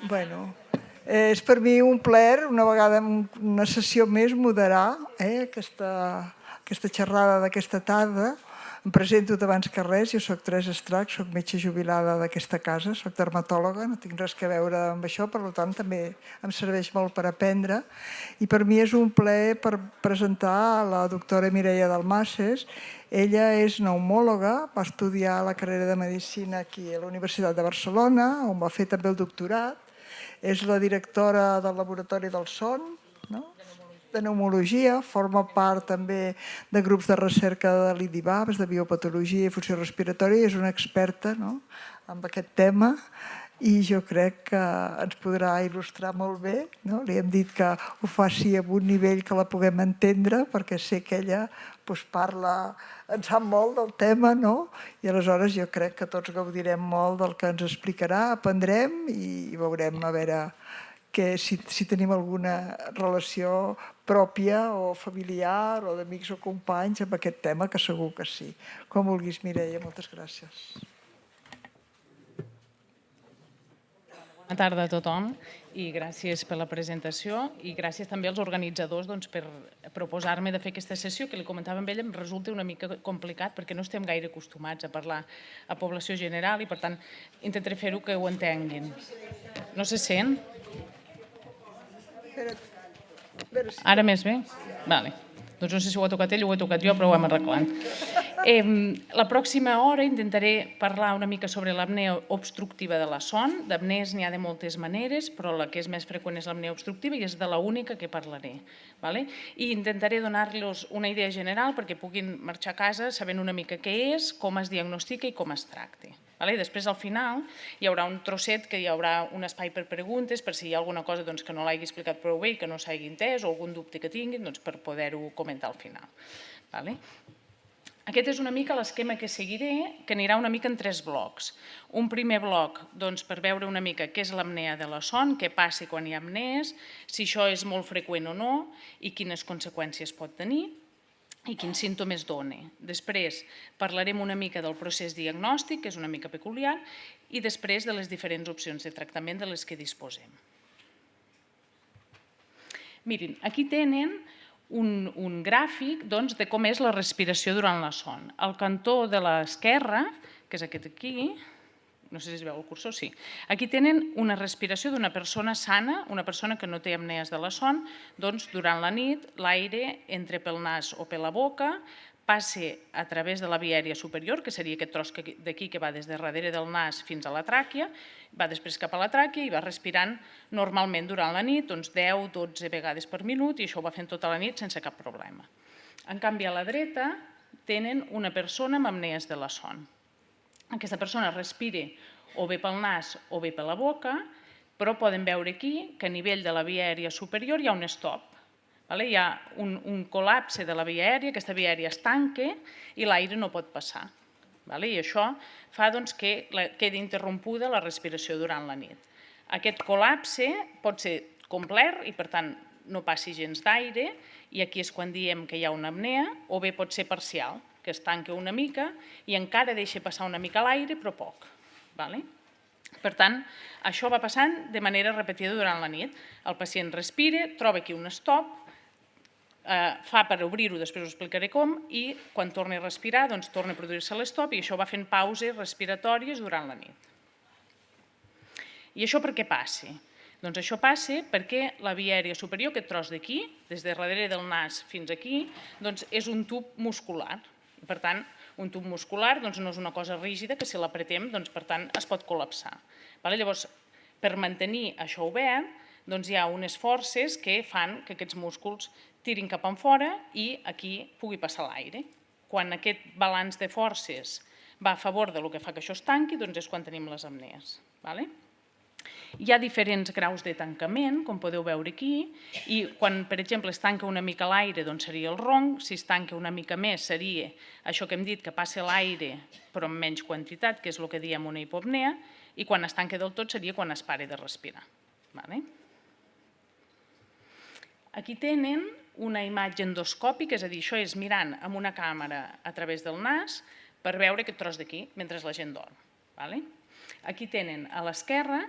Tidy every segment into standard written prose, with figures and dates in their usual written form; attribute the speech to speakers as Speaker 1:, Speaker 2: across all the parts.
Speaker 1: Bueno, és per mi un plaer, una vegada, una sessió més, moderar aquesta xerrada d'aquesta tarda. Em presento d'abans que res, jo soc Teresa Estrach, soc metge jubilada d'aquesta casa, soc dermatòloga, no tinc res a veure amb això, per tant també em serveix molt per aprendre. I per mi és un plaer per presentar la doctora Mireia Dalmases. Ella és pneumòloga, va estudiar la carrera de Medicina aquí a la Universitat de Barcelona, on va fer també el doctorat. És la directora del Laboratori del Son, de pneumologia, forma part també de grups de recerca de l'IDIVABS, de biopatologia i funció respiratòria, i és una experta en aquest tema i jo crec que ens podrà il·lustrar molt bé. Li hem dit que ho faci amb un nivell que la puguem entendre, perquè sé que ella parla, en sap molt del tema, i aleshores jo crec que tots gaudirem molt del que ens explicarà, aprendrem i veurem a veure si tenim alguna relació pròpia o familiar o d'amics o companys amb aquest tema, que segur que sí. Com vulguis, Mireia, moltes gràcies.
Speaker 2: Bona tarda a tothom i gràcies per la presentació i gràcies també als organitzadors per proposar-me de fer aquesta sessió, que li comentava amb ell, em resulta una mica complicat perquè no estem gaire acostumats a parlar a població general i per tant intentaré fer-ho que ho entenguin. No se sent? Ara més bé? Vale. Doncs no sé si ho ha tocat ell o ho he tocat jo, però ho hem arreglat. La pròxima hora intentaré parlar una mica sobre l'apnea obstructiva de la son. D'apnees n'hi ha de moltes maneres, però la que és més freqüent és l'apnea obstructiva i és de l'única que parlaré. I intentaré donar-los una idea general perquè puguin marxar a casa sabent una mica què és, com es diagnostica i com es tracta. I després, al final, hi haurà un trosset que hi haurà un espai per preguntes, per si hi ha alguna cosa que no l'hagi explicat prou bé i que no s'hagi entès o algun dubte que tinguin, per poder-ho comentar al final. Aquest és una mica l'esquema que seguiré, que anirà una mica en 3 blocs. Un primer bloc per veure una mica què és l'apnea de la son, què passa quan hi ha apnees, si això és molt freqüent o no i quines conseqüències pot tenir i quins símptomes dona. Després parlarem una mica del procés diagnòstic, que és una mica peculiar, i després de les diferents opcions de tractament de les que disposem. Mirin, aquí tenen un gràfic de com és la respiració durant la son. Al cantó de l'esquerra, que és aquest aquí, no sé si es veu el cursor, sí. Aquí tenen una respiració d'una persona sana, una persona que no té apnees de la son, durant la nit l'aire entra pel nas o per la boca, passa a través de la via aèria superior, que seria aquest tros d'aquí que va des de darrere del nas fins a la tràquea, va després cap a la tràquea i va respirant normalment durant la nit, 10-12 vegades per minut, i això ho va fent tota la nit sense cap problema. En canvi, a la dreta tenen una persona amb apnees de la son. Aquesta persona respira o bé pel nas o bé per la boca, però poden veure aquí que a nivell de la via aèria superior hi ha un stop. Hi ha un col·lapse de la via aèria, aquesta via aèria es tanca i l'aire no pot passar. I això fa que quedi interrompuda la respiració durant la nit. Aquest col·lapse pot ser complet i, per tant, no passi gens d'aire, i aquí és quan diem que hi ha una apnea, o bé pot ser parcial, que es tanca una mica i encara deixa passar una mica l'aire, però poc. Per tant, això va passant de manera repetida durant la nit. El pacient respira, troba aquí un stop, fa per obrir-ho, després us explicaré com, i quan torna a respirar, torna a produir-se l'stop i això va fent pauses respiratòries durant la nit. I això per què passa? Doncs això passa perquè la via aèria superior, aquest tros d'aquí, des de darrere del nas fins aquí, és un tub muscular. Per tant, un tub muscular no és una cosa rígida que si l'apretem, per tant, es pot col·lapsar. Llavors, per mantenir això obert, hi ha unes forces que fan que aquests músculs tirin cap enfora i aquí pugui passar l'aire. Quan aquest balanç de forces va a favor del que fa que això es tanqui, és quan tenim les apnees. Hi ha diferents graus de tancament, com podeu veure aquí, i quan, per exemple, es tanca una mica l'aire, seria el ronc, si es tanca una mica més seria això que hem dit, que passa l'aire però en menys quantitat, que és el que diem una hipopnea, i quan es tanca del tot seria quan es para de respirar. Aquí tenen una imatge endoscòpica, és a dir, això és mirant amb una càmera a través del nas per veure aquest tros d'aquí mentre la gent dorm. Aquí tenen a l'esquerra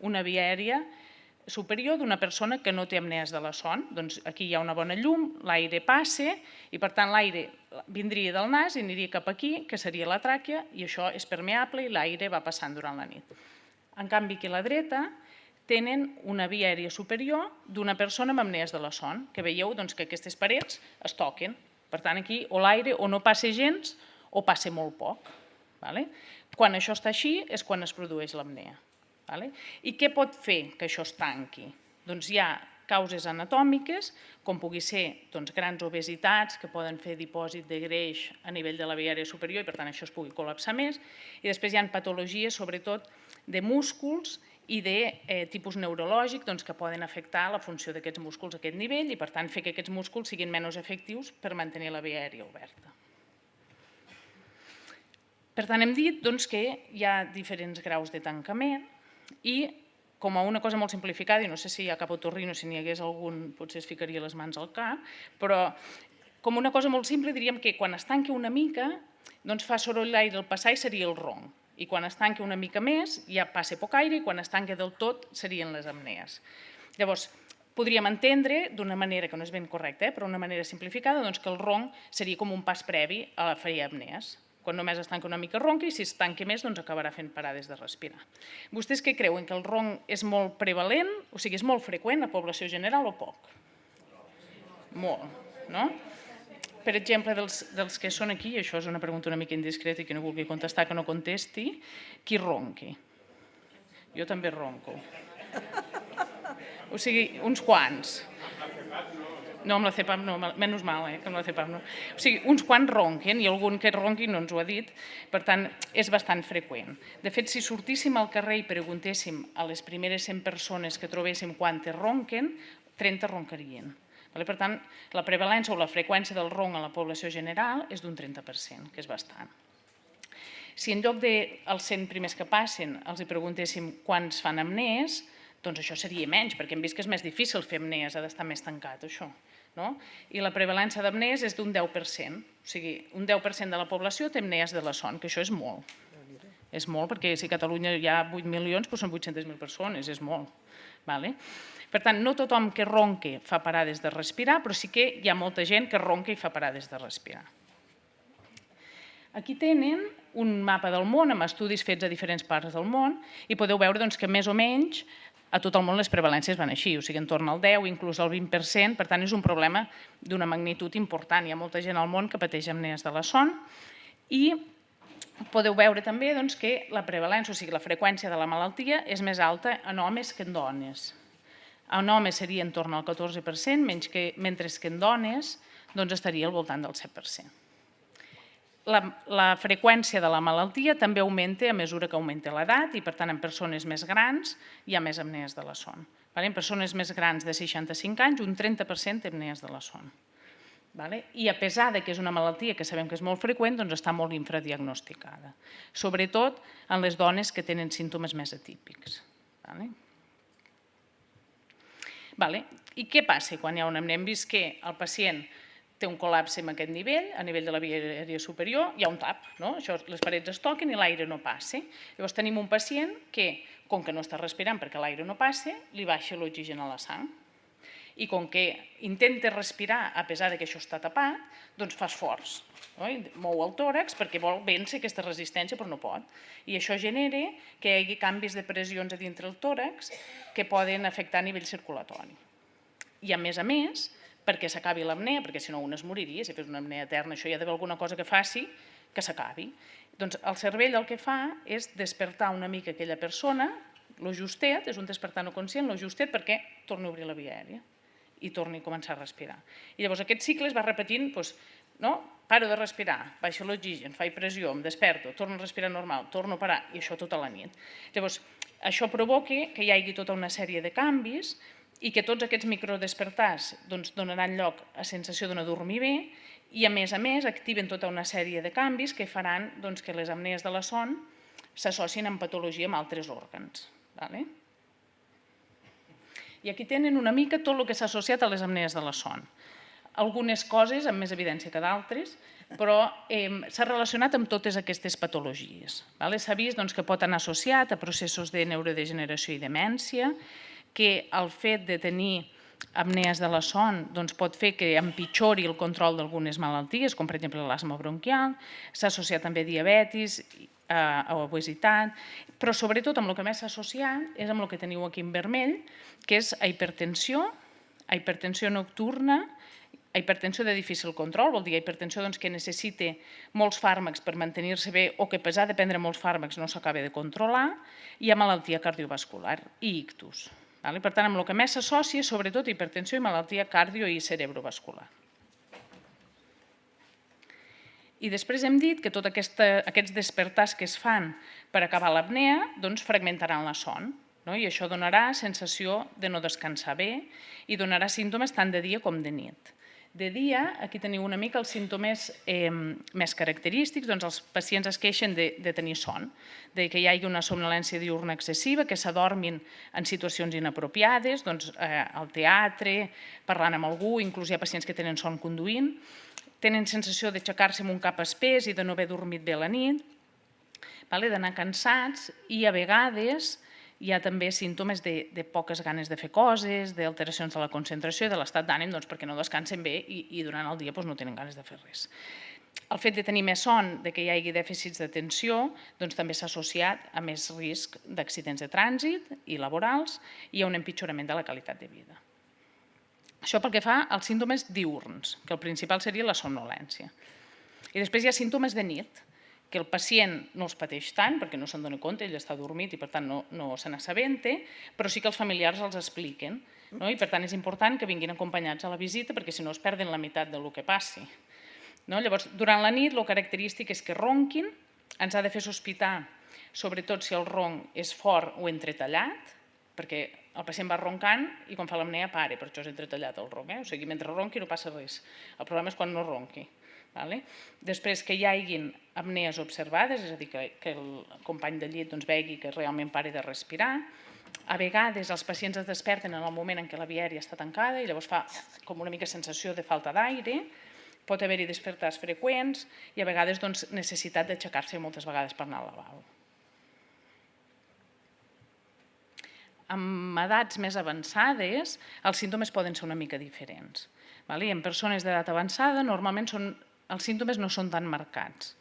Speaker 2: una via aèria superior d'una persona que no té apnees de la son. Doncs aquí hi ha una bona llum, l'aire passa i per tant l'aire vindria del nas i aniria cap aquí, que seria la tràquea, i això és permeable i l'aire va passant durant la nit. En canvi, aquí a la dreta tenen una via aèria superior d'una persona amb apnees de la son, que veieu que aquestes parets es toquen. Per tant, aquí o l'aire o no passa gens o passa molt poc. Quan això està així és quan es produeix l'apnea. I què pot fer que això es tanqui? Doncs hi ha causes anatòmiques, com pugui ser grans obesitats que poden fer dipòsit de greix a nivell de la via aèria superior i per tant això es pugui col·lapsar més. I després hi ha patologies sobretot de músculs i de tipus neurològic que poden afectar la funció d'aquests músculs a aquest nivell i per tant fer que aquests músculs siguin menys efectius per mantenir la via aèria oberta. Per tant, hem dit que hi ha diferents graus de tancament i com a una cosa molt simplificada, i no sé si hi ha cap otorrino, si n'hi hagués algun potser es ficaria les mans al cap, però com una cosa molt simple diríem que quan es tanca una mica fa soroll l'aire al passar i seria el ronc, i quan es tanca una mica més ja passa poc aire i quan es tanca del tot serien les apnees. Llavors, podríem entendre d'una manera que no és ben correcta, però d'una manera simplificada, que el ronc seria com un pas previ a fer apnees. Quan només es tanca una mica ronca i si es tanca més acabarà fent parades de respirar. Vostès què creuen? Que el ronc és molt prevalent, o sigui, és molt freqüent a la població general o poc? Molt, no? Per exemple, dels que són aquí, i això és una pregunta una mica indiscreta i que no vulgui contestar, que no contesti, qui ronqui? Jo també ronco. O sigui, uns quants. No, amb la CEPAP no, menys mal, que amb la CEPAP no. O sigui, uns quants ronquen i algun que ronqui no ens ho ha dit, per tant, és bastant freqüent. De fet, si sortíssim al carrer i preguntéssim a les primeres 100 persones que trobéssim quantes ronquen, 30 roncarien. Per tant, la prevalència o la freqüència del ronc a la població general és d'un 30%, que és bastant. Si en lloc dels 100 primers que passen els preguntéssim quants fan apnees, doncs això seria menys, perquè hem vist que és més difícil fer apnees, ha d'estar més tancat, això. I la prevalència d'apnees és d'un 10%, o sigui, un 10% de la població té apnees de la son, que això és molt. És molt, perquè si a Catalunya hi ha 8 milions, doncs són 800.000 persones, és molt. Per tant, no tothom que ronca fa parades de respirar, però sí que hi ha molta gent que ronca i fa parades de respirar. Aquí tenen un mapa del món amb estudis fets a diferents parts del món i podeu veure que més o menys a tot el món les prevalències van així, o sigui, entorn al 10, inclús al 20%, per tant és un problema d'una magnitud important. Hi ha molta gent al món que pateix apnees de la son i podeu veure també que la prevalència, o sigui, la freqüència de la malaltia és més alta en homes que en dones. En homes seria en torn al 14%, mentre que en dones estaria al voltant del 7%. La freqüència de la malaltia també augmenta a mesura que augmenta l'edat i, per tant, en persones més grans hi ha més apnees de la son. En persones més grans de 65 anys, un 30% té apnees de la son. I a pesar que és una malaltia que sabem que és molt freqüent, està molt infradiagnosticada, sobretot en les dones que tenen símptomes més atípics. I què passa quan hi ha una apnea? Hem vist que el pacient té un col·lapse en aquest nivell, a nivell de la via aèria superior, hi ha un tap, les parets es toquen i l'aire no passa. Llavors tenim un pacient que, com que no està respirant perquè l'aire no passa, li baixa l'oxigen a la sang. I com que intenta respirar a pesar que això està tapat, doncs fa esforç. Mou el tòrax perquè vol vèncer aquesta resistència però no pot. I això genera que hi hagi canvis de pressions a dintre el tòrax que poden afectar a nivell circulatori. I a més, perquè s'acabi l'apnea, perquè si no un es moriria, si fes una apnea eterna, això hi ha d'haver alguna cosa que faci que s'acabi. Doncs el cervell el que fa és despertar una mica aquella persona, lo justet, és un despertar no conscient, lo justet perquè torni a obrir la via aèria i torni a començar a respirar. I llavors aquest cicle es va repetint, paro de respirar, baixa l'oxigen, faig pressió, em desperto, torno a respirar normal, torno a parar, i això tota la nit. Llavors, això provoca que hi hagi tota una sèrie de canvis i que tots aquests microdespertars donaran lloc a sensació de no dormir bé i, a més, activen tota una sèrie de canvis que faran que les apnees de la son s'associen amb patologia amb altres òrgans. I aquí tenen una mica tot el que s'ha associat a les apnees de la son. algunes coses amb més evidència que d'altres, però s'ha relacionat amb totes aquestes patologies. S'ha vist que pot anar associat a processos de neurodegeneració i demència, que el fet de tenir apnees de la son pot fer que empitjori el control d'algunes malalties, com per exemple l'asma bronquial, s'ha associat també a diabetis, a obesitat, però sobretot amb el que més s'ha associat és amb el que teniu aquí en vermell, que és a hipertensió nocturna, a hipertensió de difícil control, vol dir hipertensió que necessita molts fàrmacs per mantenir-se bé o que a pesar de prendre molts fàrmacs no s'acaba de controlar, i a malaltia cardiovascular i ictus. Per tant, amb el que més s'associa, sobretot hipertensió i malaltia cardio i cerebrovascular. I després hem dit que tots aquests despertars que es fan per acabar l'apnea fragmentaran la son, i això donarà sensació de no descansar bé i donarà símptomes tant de dia com de nit. De dia, aquí teniu una mica els símptomes més característics, els pacients es queixen de tenir son, que hi hagi una somnolència diurna excessiva, que s'adormin en situacions inapropiades, al teatre, parlant amb algú, inclús hi ha pacients que tenen son conduint, tenen sensació d'aixecar-se amb un cap espès i de no haver dormit bé la nit, d'anar cansats i a vegades hi ha també símptomes de poques ganes de fer coses, d'alteracions de la concentració i de l'estat d'ànim perquè no descansen bé i durant el dia no tenen ganes de fer res. El fet de tenir més son, que hi hagi dèficits d'atenció, també s'ha associat a més risc d'accidents de trànsit i laborals i a un empitjorament de la qualitat de vida. Això pel que fa als símptomes diürns, que el principal seria la somnolència. I després hi ha símptomes de nit, que el pacient no els pateix tant, perquè no se'n dona compte, ell està dormit i per tant no se n'assabenta, però sí que els familiars els expliquen. I per tant és important que vinguin acompanyats a la visita, perquè si no es perden la meitat del que passi. Llavors, durant la nit, el característic és que ronquin, ens ha de fer sospitar, sobretot si el ronc és fort o entretallat, perquè el pacient va roncant i quan fa l'apnea para, per això és entretallat el ronc. O sigui, mentre ronqui no passa res. El problema és quan no ronqui. Després que hi hagin apnees observades, és a dir, que el company de llit vegi que realment pari de respirar. A vegades els pacients es desperten en el moment en què la via aèria està tancada i llavors fa com una mica sensació de falta d'aire, pot haver-hi despertars freqüents i a vegades necessitat d'aixecar-se moltes vegades per anar al lavabo. Amb edats més avançades, els símptomes poden ser una mica diferents. En persones d'edat avançada, normalment els símptomes no són tan marcats.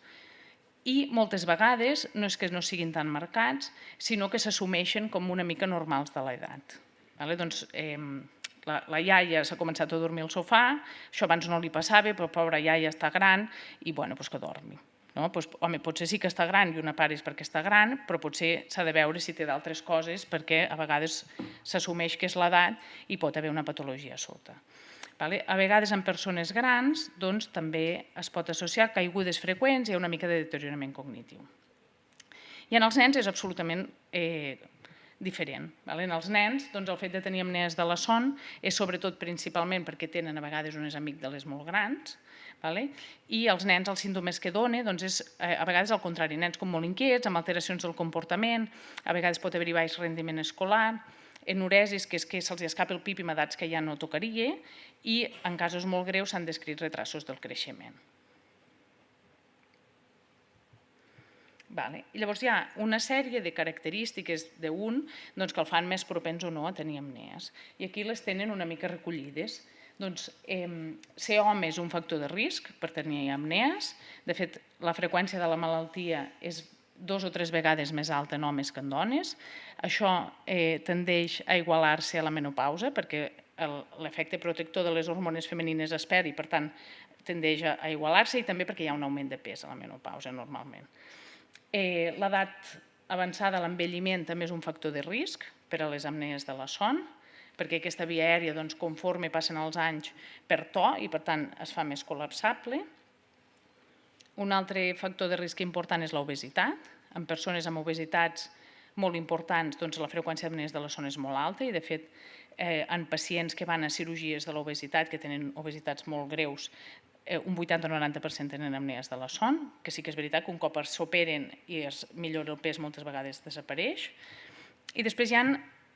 Speaker 2: I moltes vegades no és que no siguin tan marcats, sinó que s'assumeixen com una mica normals de l'edat. La iaia s'ha començat a dormir al sofà, això abans no li passava, però pobra iaia està gran i que dormi. Home, potser sí que està gran i una part és perquè està gran, però potser s'ha de veure si té d'altres coses perquè a vegades s'assumeix que és l'edat i pot haver una patologia a sota. A vegades en persones grans també es pot associar caigudes freqüents i una mica de deteriorament cognitiu. I en els nens és absolutament diferent. En els nens el fet de tenir apnees de la son és sobretot principalment perquè tenen a vegades unes amígdales molt grans i els nens els símptomes que donen és a vegades al contrari, nens com molt inquiets, amb alteracions del comportament, a vegades pot haver-hi baix rendiment escolar, enuresis, que és que se'ls escapa el pip en edats que ja no tocaria, i en casos molt greus s'han descrit retrasos del creixement. Llavors hi ha una sèrie de característiques d'un que el fan més propens o no a tenir apnees. I aquí les tenen una mica recollides. Ser home és un factor de risc per tenir apnees. De fet, la freqüència de la malaltia és 2 o 3 vegades més alta en homes que en dones. Això tendeix a igualar-se a la menopausa perquè l'efecte protector de les hormones femenines es perd i per tant tendeix a igualar-se i també perquè hi ha un augment de pes a la menopausa normalment. L'edat avançada, l'envelliment, també és un factor de risc per a les apnees de la son perquè aquesta via aèria conforme passen els anys perd to i per tant es fa més col·lapsable. Un altre factor de risc important és l'obesitat. En persones amb obesitats molt importants la freqüència d'apnees de la son és molt alta i de fet en pacients que van a cirurgies de l'obesitat, que tenen obesitats molt greus, un 80-90% tenen apnees de la son, que sí que és veritat que un cop s'operen i es millora el pes moltes vegades desapareix. I després hi ha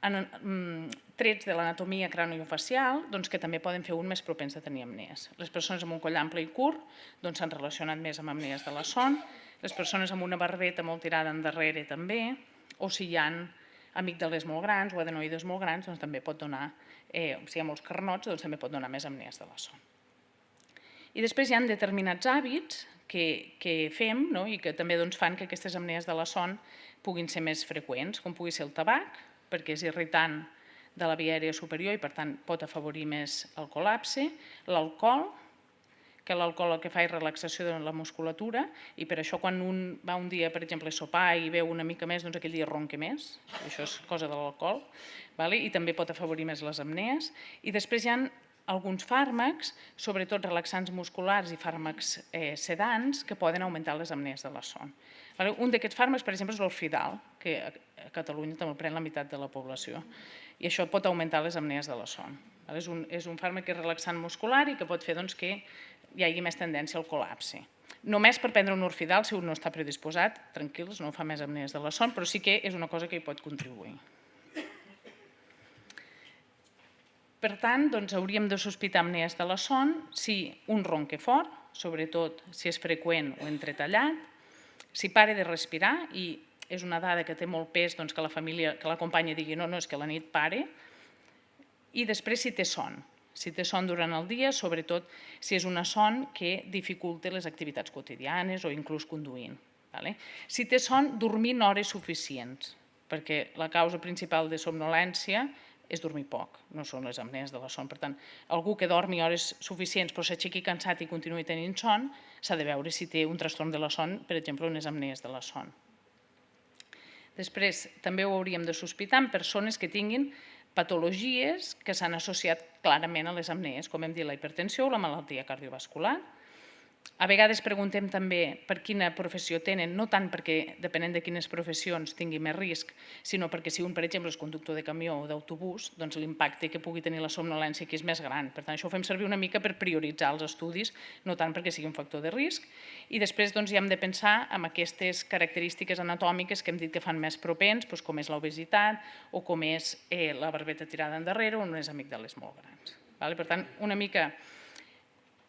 Speaker 2: trets de l'anatomia craniofacial que també poden fer un més propens de tenir apnees. Les persones amb un coll ample i curt s'han relacionat més amb apnees de la son, les persones amb una barbeta molt tirada endarrere també, o si hi ha amígdales molt grans o adenoides molt grans, també pot donar, si hi ha molts carnots, també pot donar més apnees de la son. I després hi ha determinats hàbits que fem i que també fan que aquestes apnees de la son puguin ser més freqüents, com pugui ser el tabac, perquè és irritant de la via aèria superior i per tant pot afavorir més el col·lapse, l'alcohol, que l'alcohol el que fa és relaxació de la musculatura i per això quan un va un dia, per exemple, a sopar i beu una mica més, aquell dia ronca més, això és cosa de l'alcohol, i també pot afavorir més les apnees. I després hi ha alguns fàrmacs, sobretot relaxants musculars i fàrmacs sedants, que poden augmentar les apnees de la son. Un d'aquests fàrmacs, per exemple, és l'Orfidal, que a Catalunya també el pren la meitat de la població, i això pot augmentar les apnees de la son. És un fàrmac que és relaxant muscular i que pot fer que hi hagi més tendència al col·lapse. Només per prendre un Orfidal, si un no està predisposat, tranquils, no fa més apnees de la son, però sí que és una cosa que hi pot contribuir. Per tant, hauríem de sospitar apnees de la son si un ronca fort, sobretot si és freqüent o entretallat, si para de respirar, i és una dada que té molt pes que la família, que la companya digui no, és que a la nit pare, i després si té son. Si té son durant el dia, sobretot si és una son que dificulta les activitats quotidianes o inclús conduint. Si té son, dormint hores suficients, perquè la causa principal de somnolència és dormir poc, no són les apnees de la son. Per tant, algú que dormi hores suficients però s'aixequi cansat i continuï tenint son, s'ha de veure si té un trastorn de la son, per exemple, unes apnees de la son. Després, també ho hauríem de sospitar en persones que tinguin patologies que s'han associat clarament a les apnees, com hem dit, la hipertensió o la malaltia cardiovascular. A vegades preguntem també per quina professió tenen, no tant perquè, depenent de quines professions, tingui més risc, sinó perquè si un, per exemple, és conductor de camió o d'autobús, l'impacte que pugui tenir la somnolència aquí és més gran. Per tant, això ho fem servir una mica per prioritzar els estudis, no tant perquè sigui un factor de risc. I després hi hem de pensar en aquestes característiques anatòmiques que hem dit que fan més propens, com és l'obesitat o com és la barbeta tirada endarrere o unes amígdales molt grans. Per tant, una mica...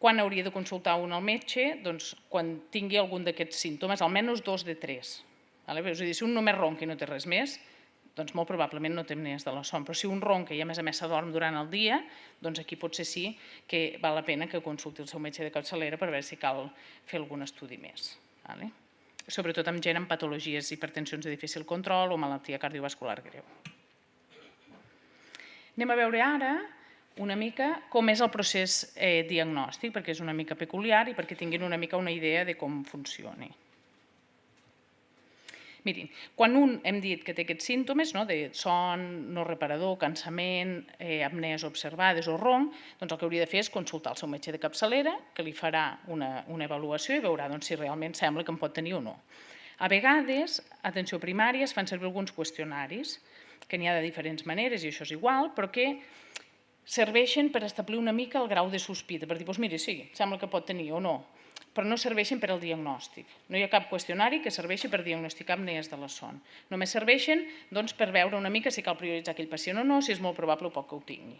Speaker 2: Quan hauria de consultar un al metge? Quan tingui algun d'aquests símptomes, almenys 2 de 3. És a dir, si un només ronca i no té res més, molt probablement no té apnees de la son. Però si un ronca i a més s'adorm durant el dia, aquí potser sí que val la pena que consulti el seu metge de capçalera per veure si cal fer algun estudi més. Sobretot amb gent amb patologies, hipertensions de difícil control o malaltia cardiovascular greu. Anem a veure ara una mica com és el procés diagnòstic, perquè és una mica peculiar i perquè tinguin una mica una idea de com funciona. Mirin, quan un hem dit que té aquests símptomes de son no reparador, cansament, apnees observades o ronc, el que hauria de fer és consultar el seu metge de capçalera, que li farà una avaluació i veurà si realment sembla que en pot tenir o no. A vegades, a atenció primària, es fan servir alguns qüestionaris, que n'hi ha de diferents maneres i això és igual, però que serveixen per establir una mica el grau de sospita, per dir, mira, sí, sembla que pot tenir o no, però no serveixen per al diagnòstic. No hi ha cap qüestionari que serveixi per diagnosticar apnees de la son. Només serveixen per veure una mica si cal prioritzar aquell pacient o no, si és molt probable o poc que ho tingui.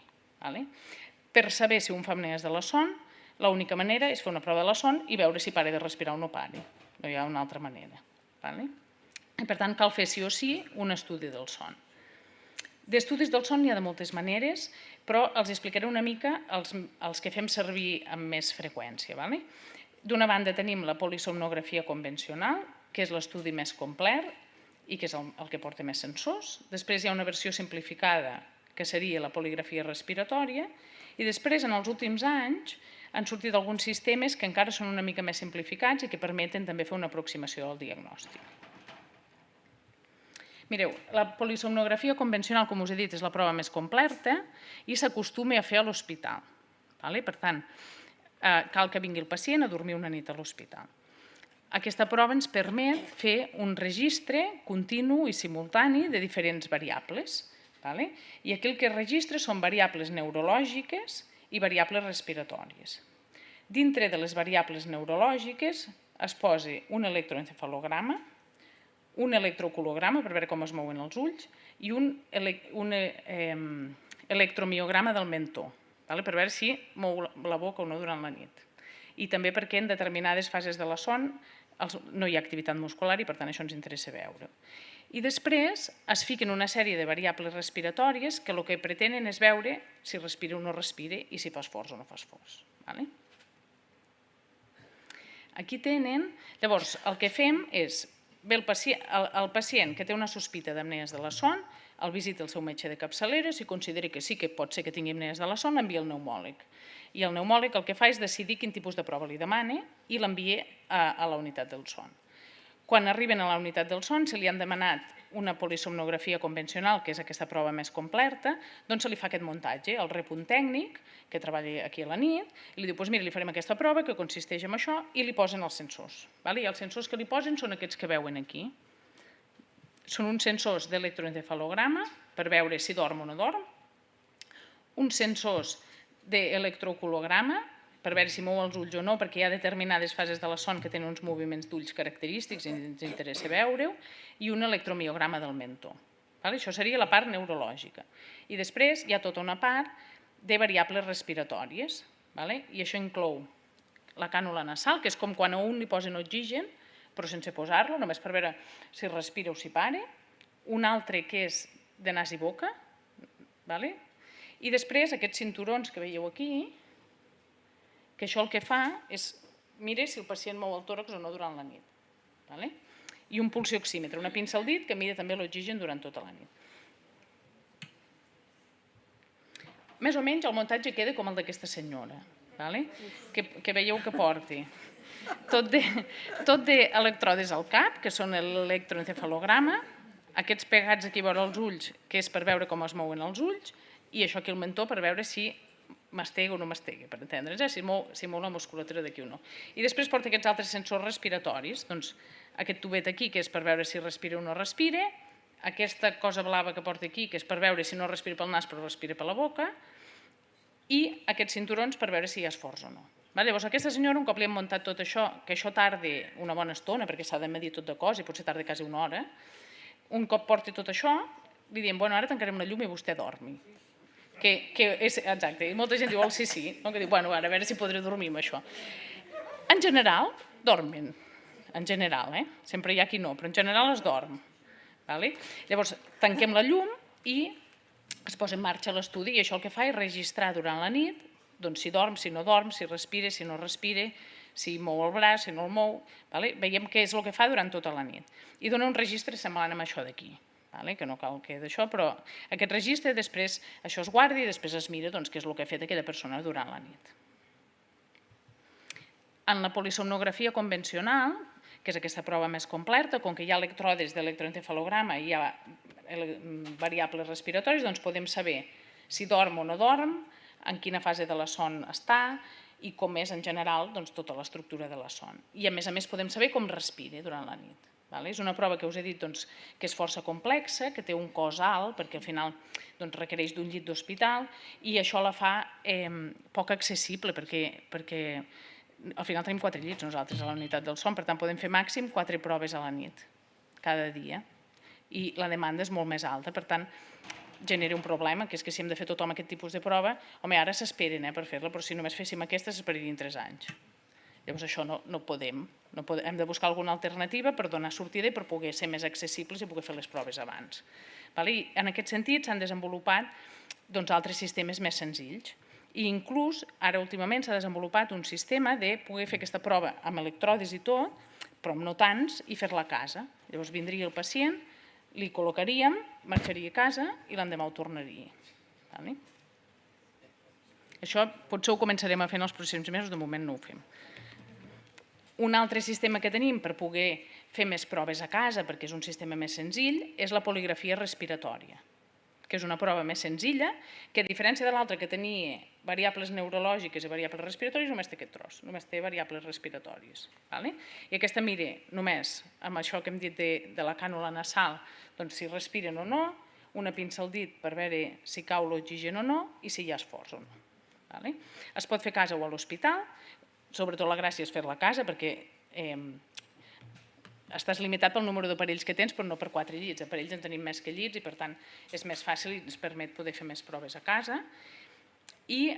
Speaker 2: Per saber si un fa apnees de la son, l'única manera és fer una prova de la son i veure si para de respirar o no para. No hi ha una altra manera. Per tant, cal fer sí o sí un estudi del son. D'estudis del son n'hi ha de moltes maneres, però els explicaré una mica els que fem servir amb més freqüència. D'una banda tenim la polisomnografia convencional, que és l'estudi més complet i que és el que porta més sensors. Després hi ha una versió simplificada, que seria la poligrafia respiratòria, i després, en els últims anys, han sortit alguns sistemes que encara són una mica més simplificats i que permeten també fer una aproximació del diagnòstic. Mireu, la polisomnografia convencional, com us he dit, és la prova més completa i s'acostuma a fer a l'hospital. Per tant, cal que vingui el pacient a dormir una nit a l'hospital. Aquesta prova ens permet fer un registre continu i simultani de diferents variables. I aquí el que es registra són variables neurològiques i variables respiratòries. Dintre de les variables neurològiques es posa un electroencefalograma, un electroculograma per veure com es mouen els ulls i un electromiograma del mentó, per veure si mou la boca o no durant la nit. I també perquè en determinades fases de la son no hi ha activitat muscular i per tant això ens interessa veure. I després es fiquen una sèrie de variables respiratòries que el que pretenen és veure si respira o no respira i si fa esforç o no fa esforç. Aquí tenen, llavors el que fem és, ve el pacient que té una sospita d'apnees de la son, el visita el seu metge de capçalera, si considera que sí que pot ser que tingui apnees de la son, l'envia al pneumòleg. I el pneumòleg el que fa és decidir quin tipus de prova li demana i l'envia a la unitat del son. Quan arriben a la unitat del son, si li han demanat una polisomnografia convencional, que és aquesta prova més completa, doncs se li fa aquest muntatge, el rep un tècnic que treballa aquí a la nit, i li diu, doncs mira, li farem aquesta prova que consisteix en això, i li posen els sensors. I els sensors que li posen són aquests que veuen aquí. Són uns sensors d'electroencefalograma per veure si dorm o no dorm, uns sensors d'electroculograma per veure si mou els ulls o no, perquè hi ha determinades fases de la son que tenen uns moviments d'ulls característics i ens interessa veure-ho, i un electromiograma del mentó. Això seria la part neurològica. I després hi ha tota una part de variables respiratòries, i això inclou la cànula nasal, que és com quan a un li posen oxigen, però sense posar-lo, només per veure si respira o si para, un altre que és de nas i boca, i després aquests cinturons que veieu aquí, que això el que fa és mirar si el pacient mou el tòrax o no durant la nit. I un pulsioxímetre, una pinça al dit que mira també l'oxigen durant tota la nit. Més o menys el muntatge queda com el d'aquesta senyora, que veieu que porti tot d'electrodes al cap, que són l'electroencefalograma, aquests pegats aquí vora els ulls, que és per veure com es mouen els ulls, i això aquí al mentó per veure si mastega o no mastega, per entendre's, si mou la musculatura d'aquí o no. I després porta aquests altres sensors respiratoris, doncs aquest tubet aquí, que és per veure si respira o no respira, aquesta cosa blava que porta aquí, que és per veure si no respira pel nas però respira per la boca, i aquests cinturons per veure si hi ha esforç o no. Llavors, aquesta senyora, un cop li hem muntat tot això, que això tarda una bona estona, perquè s'ha de medir tot de cos i potser tarda quasi una hora, un cop porti tot això, li diem, bueno, ara tancarem la llum i vostè dormi. Exacte, i molta gent diu, sí, que diu, bueno, ara a veure si podré dormir amb això. En general, dormen. En general, sempre hi ha qui no, però en general es dorm. Llavors, tanquem la llum i es posa en marxa l'estudi i això el que fa és registrar durant la nit si dorm, si no dorm, si respira, si no respira, si mou el braç, si no el mou. Veiem què és el que fa durant tota la nit. I dona un registre semblant amb això d'aquí, que no cal que d'això, però aquest registre després això es guarda i després es mira què és el que ha fet aquella persona durant la nit. En la polisomnografia convencional, que és aquesta prova més completa, com que hi ha electrodes d'electroencefalograma i hi ha variables respiratòries, doncs podem saber si dorm o no dorm, en quina fase de la son està i com és en general tota l'estructura de la son. I a més podem saber com respira durant la nit. És una prova que us he dit que és força complexa, que té un cost alt, perquè al final requereix d'un llit d'hospital i això la fa poc accessible, perquè al final tenim 4 llits nosaltres a la unitat del son, per tant podem fer màxim 4 proves a la nit, cada dia, i la demanda és molt més alta, per tant genera un problema, que és que si hem de fer tothom aquest tipus de prova, home, ara s'esperen per fer-la, però si només féssim aquestes s'esperarien 3 anys. Llavors això no podem, hem de buscar alguna alternativa per donar sortida i per poder ser més accessibles i poder fer les proves abans. I en aquest sentit s'han desenvolupat altres sistemes més senzills i inclús ara últimament s'ha desenvolupat un sistema de poder fer aquesta prova amb electrodes i tot, però amb no tants, i fer-la a casa. Llavors vindria el pacient, li col·locaríem, marxaria a casa i l'endemà ho tornaria. Això potser ho començarem a fer en els pròxims mesos, de moment no ho fem. Un altre sistema que tenim per poder fer més proves a casa, perquè és un sistema més senzill, és la poligrafia respiratòria, que és una prova més senzilla, que a diferència de l'altra que tenia variables neurològiques i variables respiratòries, només té aquest tros, només té variables respiratòries. I aquesta mira només amb això que hem dit de la cànula nasal, si respiren o no, una pinça al dit per veure si cau l'oxigen o no i si hi ha esforç o no. Es pot fer a casa o a l'hospital, sobretot la gràcia és fer-la a casa perquè estàs limitat pel número d'aparells que tens, però no per 4 llits. Aparells en tenim més que llits i, per tant, és més fàcil i ens permet poder fer més proves a casa. I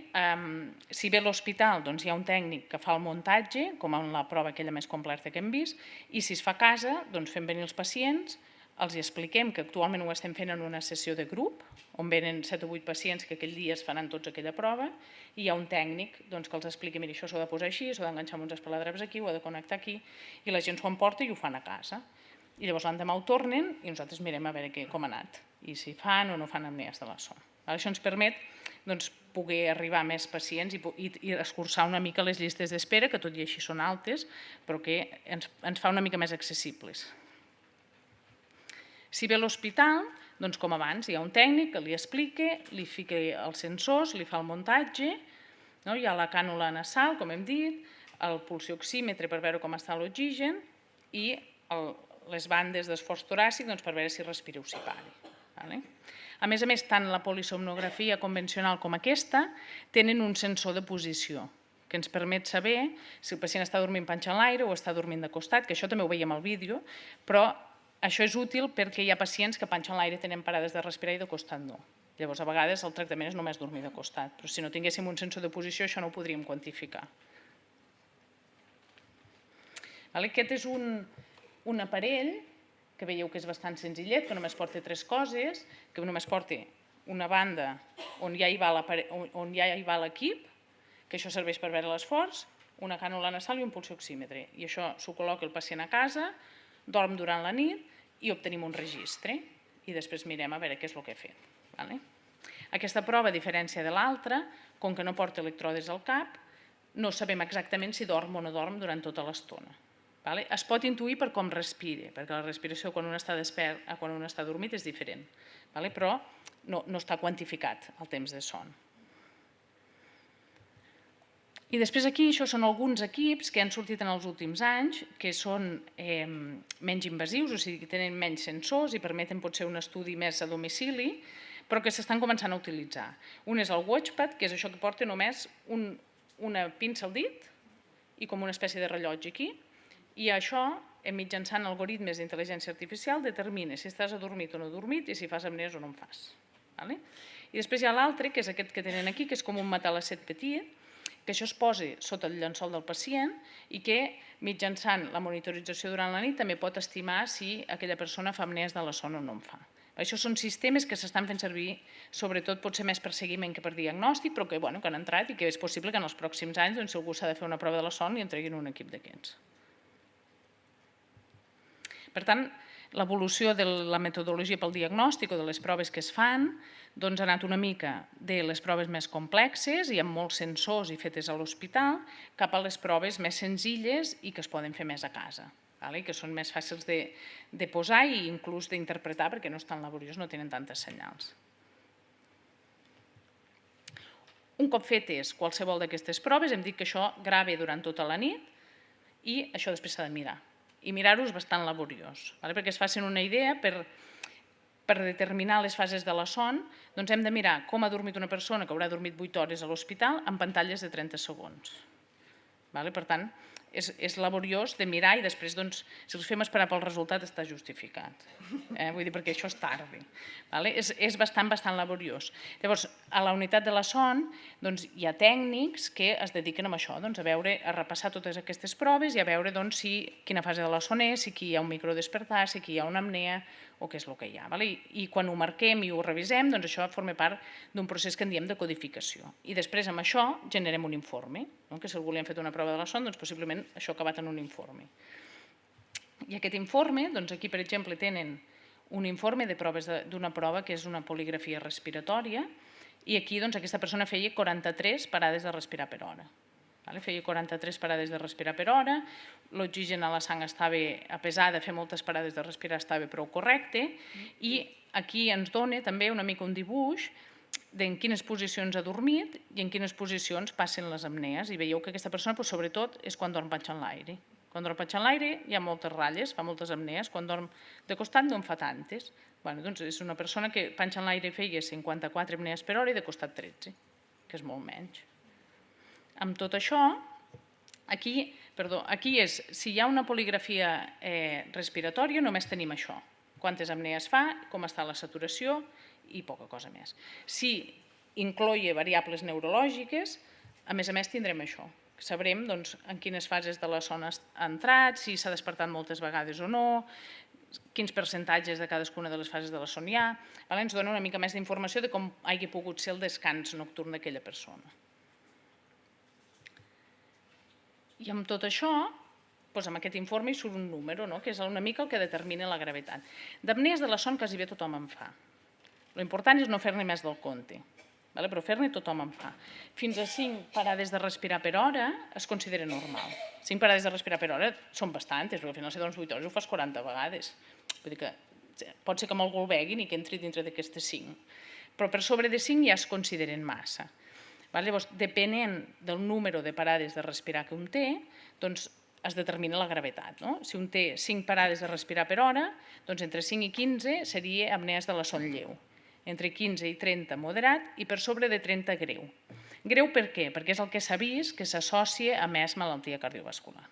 Speaker 2: si ve a l'hospital, doncs hi ha un tècnic que fa el muntatge, com en la prova aquella més completa que hem vist, i si es fa a casa, doncs fem venir els pacients, els expliquem que actualment ho estem fent en una sessió de grup, on venen 7 o 8 pacients que aquell dia es faran tots aquella prova, i hi ha un tècnic que els expliqui, mira, això s'ho ha de posar així, s'ho ha d'enganxar amb uns esparadraps aquí, ho ha de connectar aquí, i la gent s'ho emporta i ho fan a casa. I llavors l'endemà ho tornen i nosaltres mirem a veure com ha anat, i si fan o no fan apnees de la son. Això ens permet poder arribar a més pacients i escurçar una mica les llistes d'espera, que tot i així són altes, però que ens fa una mica més accessibles. Si ve a l'hospital, doncs com abans, hi ha un tècnic que li explica, li fica els sensors, li fa el muntatge, hi ha la cànula nasal, com hem dit, el pulsioxímetre per veure com està l'oxigen i les bandes d'esforç toràcic per veure si respira o si para. A més, tant la polisomnografia convencional com aquesta tenen un sensor de posició que ens permet saber si el pacient està dormint penjant l'aire o està dormint de costat, que això també ho veiem al vídeo, però això és útil perquè hi ha pacients que penjant l'aire tenen parades de respirar i de costat no. Llavors, a vegades el tractament és només dormir de costat, però si no tinguéssim un sensor de posició això no ho podríem quantificar. Aquest és un aparell que veieu que és bastant senzillet, que només porta 3 coses, que només porta una banda on ja hi va l'equip, que això serveix per veure l'esforç, una cànula nasal i un pulsioxímetre. I això s'ho col·loca el pacient a casa, dorm durant la nit i obtenim un registre. I després mirem a veure què és el que ha fet. Aquesta prova, a diferència de l'altra, com que no porta electrodes al cap, no sabem exactament si dorm o no dorm durant tota l'estona. Es pot intuir per com respira, perquè la respiració quan un està despert a quan un està dormit és diferent, però no està quantificat el temps de son. I després aquí, això són alguns equips que han sortit en els últims anys, que són menys invasius, o sigui que tenen menys sensors i permeten potser un estudi més a domicili, però que s'estan començant a utilitzar. Un és el Watchpad, que és això que porta només una pinça al dit i com una espècie de rellotge aquí, i això, mitjançant algoritmes d'intel·ligència artificial, determina si estàs adormit o no adormit i si fas apnees o no en fas. I després hi ha l'altre, que és aquest que tenen aquí, que és com un matalacet petit, que això es posa sota el llençol del pacient i que mitjançant la monitorització durant la nit també pot estimar si aquella persona fa apnees de la son o no en fa. Això són sistemes que s'estan fent servir sobretot potser més per seguiment que per diagnòstic, però que han entrat i que és possible que en els pròxims anys, si algú s'ha de fer una prova de la son, li entreguin un equip d'aquests. Per tant, l'evolució de la metodologia pel diagnòstic o de les proves que es fan ha anat una mica de les proves més complexes i amb molts sensors i fetes a l'hospital cap a les proves més senzilles i que es poden fer més a casa, que són més fàcils de posar i inclús d'interpretar perquè no és tan laboriós, no tenen tantes senyals. Un cop fetes qualsevol d'aquestes proves, hem dit que això grava durant tota la nit i això després s'ha de mirar. I mirar-ho és bastant laboriós, perquè es facin una idea, per determinar les fases de la son, doncs hem de mirar com ha dormit una persona que haurà dormit 8 hores a l'hospital en pantalles de 30 segons. Per tant, és laboriós de mirar i després, si els fem esperar pel resultat, està justificat. Vull dir, perquè això es tardi. És bastant laboriós. Llavors, a la unitat de la son hi ha tècnics que es dediquen a això, a repassar totes aquestes proves i a veure quina fase de la son és, si aquí hi ha un microdespertar, si aquí hi ha una apnea o què és el que hi ha. I quan ho marquem i ho revisem, això forma part d'un procés que en diem de codificació. I després amb això generem un informe, que si algú li han fet una prova de la son, possiblement això ha acabat en un informe. I aquest informe, aquí per exemple tenen un informe d'una prova que és una poligrafia respiratòria i aquí aquesta persona feia 43 parades de respirar per hora. Feia 43 parades de respirar per hora, l'oxigen a la sang estava, a pesar de fer moltes parades de respirar, estava prou correcte i aquí ens dona també una mica un dibuix en quines posicions ha dormit i en quines posicions passen les apnees. I veieu que aquesta persona, sobretot, és quan dorm penjant l'aire. Quan dorm penjant l'aire hi ha moltes ratlles, fa moltes apnees. Quan dorm de costat no en fa tantes. És una persona que penjant l'aire feia 54 apnees per hora i de costat 13, que és molt menys. Amb tot això, aquí Perdó, aquí és, si hi ha una poligrafia respiratòria, només tenim això. Quantes apnees fa, com està la saturació i poca cosa més. Si incloïa variables neurològiques, a més tindrem això. Sabrem en quines fases de la son ha entrat, si s'ha despertat moltes vegades o no, quins percentatges de cadascuna de les fases de la son hi ha. Ens dona una mica més d'informació de com hagi pogut ser el descans nocturn d'aquella persona. I amb tot això, amb aquest informe hi surt un número, que és una mica el que determina la gravetat. D'apnees de la son quasi bé tothom en fa. L'important és no fer-ne més del compte, però fer-ne tothom en fa. Fins a 5 parades de respirar per hora es considera normal. 5 parades de respirar per hora són bastantes, perquè al final si dones 8 hores ho fas 40 vegades. Vull dir que pot ser que amb algú el veguin i que entri dintre d'aquestes 5. Però per sobre de 5 ja es consideren massa. Llavors, depenent del número de parades de respirar que un té, doncs es determina la gravetat. Si un té 5 parades de respirar per hora, doncs entre 5 i 15 seria apnees de la son lleu. Entre 15 i 30 moderat i per sobre de 30 greu. Greu per què? Perquè és el que s'ha vist que s'associa a més malaltia cardiovascular.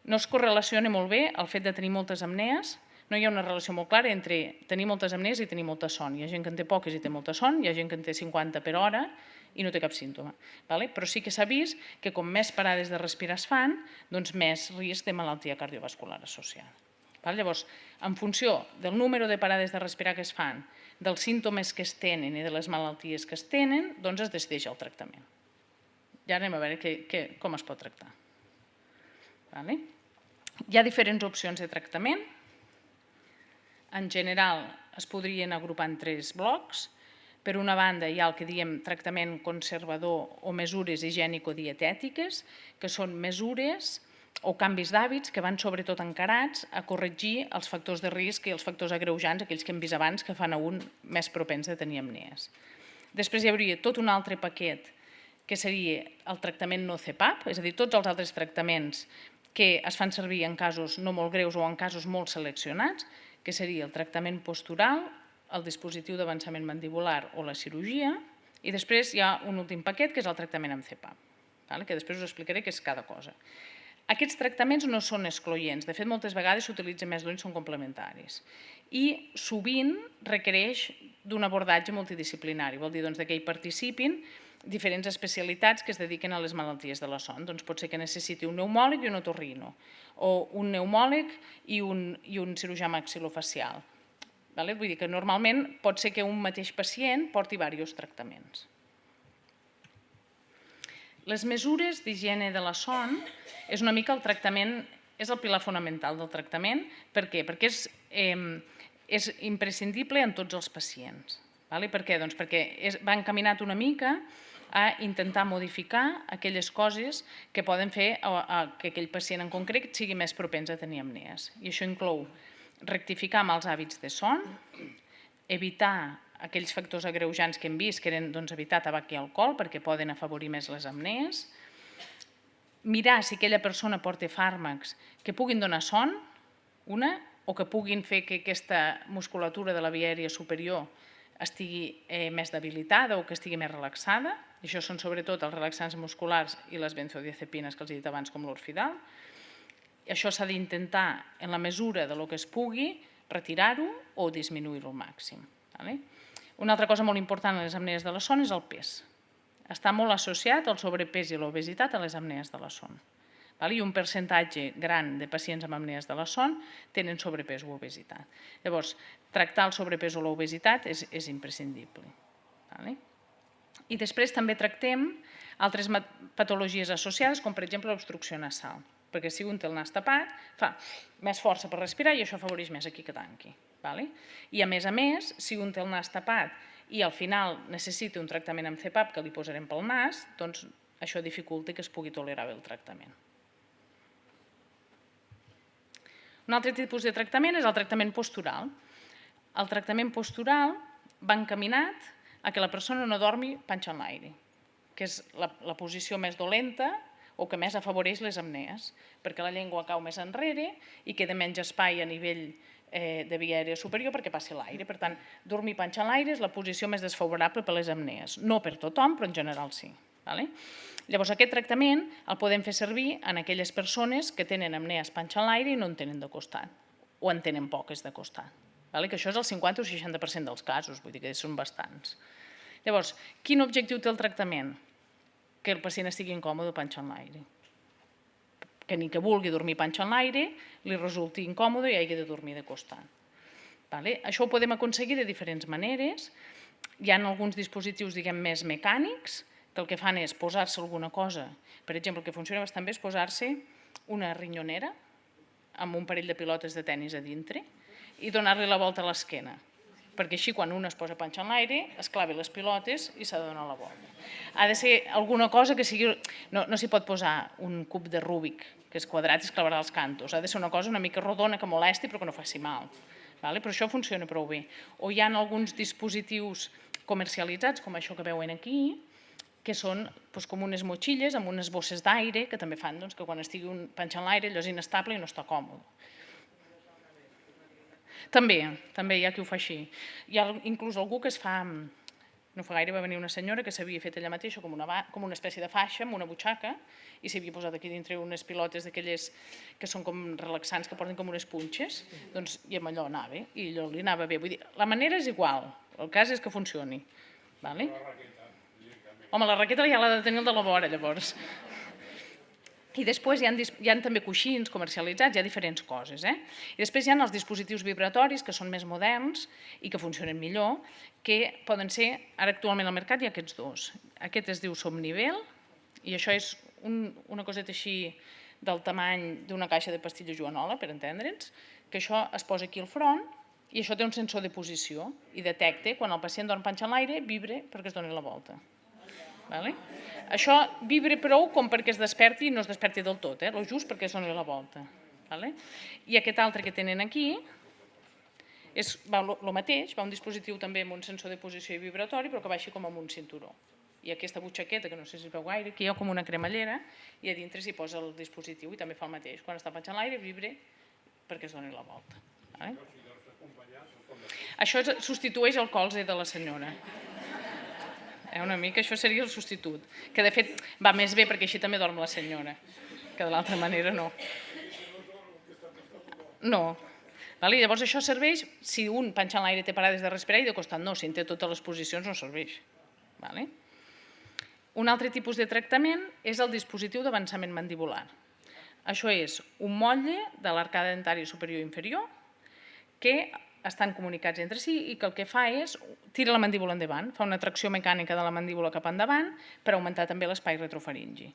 Speaker 2: No es correlaciona molt bé el fet de tenir moltes apnees, no hi ha una relació molt clara entre tenir moltes apnees i tenir molta son. Hi ha gent que en té poques i té molta son, hi ha gent que en té 50 per hora i no té cap símptoma. Però sí que s'ha vist que com més parades de respirar es fan, doncs més risc de malaltia cardiovascular associada. Llavors, en funció del número de parades de respirar que es fan, dels símptomes que es tenen i de les malalties que es tenen, doncs es decideix el tractament. Ja anem a veure com es pot tractar. Hi ha diferents opcions de tractament. En general, es podrien agrupar en 3 blocs. Per una banda, hi ha el que diem tractament conservador o mesures higiènico-dietètiques, que són mesures o canvis d'hàbits que van sobretot encarats a corregir els factors de risc i els factors agreujants, aquells que hem vist abans, que fan a un més propens de tenir apnees. Després hi hauria tot un altre paquet que seria el tractament no CPAP, és a dir, tots els altres tractaments que es fan servir en casos no molt greus o en casos molt seleccionats, que seria el tractament postural, el dispositiu d'avançament mandibular o la cirurgia, i després hi ha un últim paquet que és el tractament amb CPAP, que després us explicaré què és cada cosa. Aquests tractaments no són excloents, de fet moltes vegades s'utilitzen més d'un i són complementaris. I sovint requereix d'un abordatge multidisciplinari, vol dir que hi participin diferents especialitats que es dediquen a les malalties de la son. Doncs pot ser que necessiti un pneumòleg i un otorrino, o un pneumòleg i un cirurgià maxilofacial. Vull dir que normalment pot ser que un mateix pacient porti diversos tractaments. Les mesures d'higiene de la son és una mica el tractament, és el pilar fonamental del tractament. Per què? Perquè és imprescindible en tots els pacients. Per què? Doncs perquè va encaminat una mica a intentar modificar aquelles coses que poden fer que aquell pacient en concret sigui més propens a tenir apnees. I això inclou rectificar amb els hàbits de son, evitar aquells factors agreujants que hem vist, que eren evitar tabac i alcohol, perquè poden afavorir més les apnees, mirar si aquella persona porta fàrmacs que puguin donar son, o que puguin fer que aquesta musculatura de la via aèria superior estigui més debilitada o que estigui més relaxada. Això són sobretot els relaxants musculars i les benzodiazepines que els he dit abans, com l'Orfidal. Això s'ha d'intentar, en la mesura del que es pugui, retirar-ho o disminuir-ho al màxim. Una altra cosa molt important a les apnees de la son és el pes. Està molt associat el sobrepès i l'obesitat a les apnees de la son. I un percentatge gran de pacients amb apnees de la son tenen sobrepès o obesitat. Llavors, tractar el sobrepès o l'obesitat és imprescindible. I després també tractem altres patologies associades, com per exemple l'obstrucció nasal, perquè si un té el nas tapat, fa més força per respirar i això afavoreix més aquí que tanqui. I a més, si un té el nas tapat i al final necessita un tractament amb CPAP que li posarem pel nas, doncs això dificulta que es pugui tolerar bé el tractament. Un altre tipus de tractament és el tractament postural. El tractament postural va encaminat a que la persona no dormi panxa en l'aire, que és la posició més dolenta o que més afavoreix les apnees, perquè la llengua cau més enrere i queda menys espai a nivell de via aèria superior perquè passi l'aire. Per tant, dormir panxa en l'aire és la posició més desfavorable per a les apnees. No per tothom, però en general sí. Llavors, aquest tractament el podem fer servir en aquelles persones que tenen apnees panxa en l'aire i no en tenen de costat, o en tenen poques de costat. Que això és el 50 o 60% dels casos, vull dir que són bastants. Llavors, quin objectiu té el tractament? Que el pacient estigui incòmode panxa en l'aire. Que ni que vulgui dormir panxa en l'aire, li resulti incòmode i hagi de dormir de costat. Això ho podem aconseguir de diferents maneres. Hi ha alguns dispositius, diguem, més mecànics, que el que fan és posar-se alguna cosa. Per exemple, el que funciona bastant bé és posar-se una rinyonera amb un parell de pilotes de tennis a dintre i donar-li la volta a l'esquena, perquè així quan un es posa panxa en l'aire, es clavi les pilotes i s'ha de donar la volta. Ha de ser alguna cosa que sigui... No s'hi pot posar un cub de Rubik, que és quadrat i es clavarà als cantos. Ha de ser una cosa una mica rodona que molesti però que no faci mal. Però això funciona prou bé. O hi ha alguns dispositius comercialitzats, com això que veuen aquí, que són com unes motxilles amb unes bosses d'aire que també fan que quan estigui un panxa en l'aire allò és inestable i no està còmode. També hi ha qui ho fa així. Hi ha inclús algú que es fa... No fa gaire va venir una senyora que s'havia fet ella mateixa com una espècie de faixa amb una butxaca i s'havia posat aquí dintre unes pilotes d'aquelles que són com relaxants, que porten com unes punxes, i amb allò anava, i allò li anava bé. Vull dir, la manera és igual, el cas és que funcioni. Home, la raqueta ja l'ha de tenir el de la vora, llavors. I després hi ha també coixins comercialitzats, hi ha diferents coses. I després hi ha els dispositius vibratoris, que són més moderns i que funcionen millor, que poden ser, ara actualment al mercat hi ha aquests dos. Aquest es diu Somnivel, i això és una coseta així del tamany d'una caixa de pastilles Joanola, per entendre'ns, que això es posa aquí al front i això té un sensor de posició i detecta quan el pacient dorm panxa en l'aire, vibre perquè es doni la volta. Això vibra prou com perquè es desperti i no es desperti del tot, el just perquè es doni la volta. I aquest altre que tenen aquí va el mateix, va un dispositiu també amb un sensor de posició i vibratori, però que va així com amb un cinturó. I aquesta butxaqueta, que no sé si es veu gaire, aquí hi ha com una cremallera i a dintre s'hi posa el dispositiu i també fa el mateix. Quan està panxa en l'aire, vibra perquè es doni la volta. Això substitueix el colze de la senyora. Una mica això seria el substitut, que de fet va més bé perquè així també dorm la senyora, que de l'altra manera no. No. Llavors això serveix si un panxa en l'aire té parades de respirar i de costat no, si en té totes les posicions no serveix. Un altre tipus de tractament és el dispositiu d'avançament mandibular. Això és un motlle de l'arcada dentària superior i inferior que estan comunicats entre si i que el que fa és tira la mandíbula endavant, fa una tracció mecànica de la mandíbula cap endavant per augmentar també l'espai retrofaringi.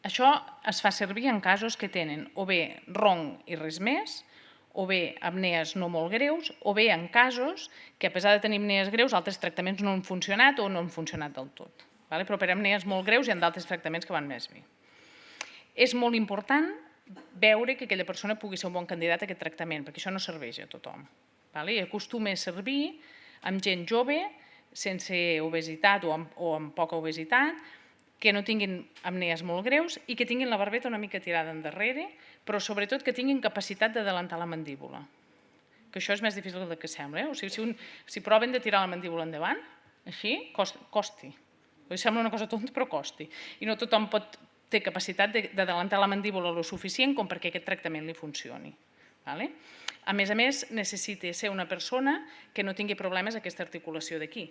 Speaker 2: Això es fa servir en casos que tenen o bé ronc i res més, o bé apnees no molt greus, o bé en casos que a pesar de tenir apnees greus altres tractaments no han funcionat o no han funcionat del tot. Però per apnees molt greus hi ha d'altres tractaments que van més bé. És molt important veure que aquella persona pugui ser un bon candidat a aquest tractament, perquè això no serveix a tothom. I acostuma a servir amb gent jove, sense obesitat o amb poca obesitat, que no tinguin apnees molt greus i que tinguin la barbeta una mica tirada endarrere, però sobretot que tinguin capacitat d'adelantar la mandíbula. Que això és més difícil del que sembla. O sigui, si proven de tirar la mandíbula endavant, així, costi. Sembla una cosa tonta, però costi. I no tothom té capacitat d'adelantar la mandíbula lo suficient com perquè aquest tractament li funcioni. A més, necessita ser una persona que no tingui problemes a aquesta articulació d'aquí,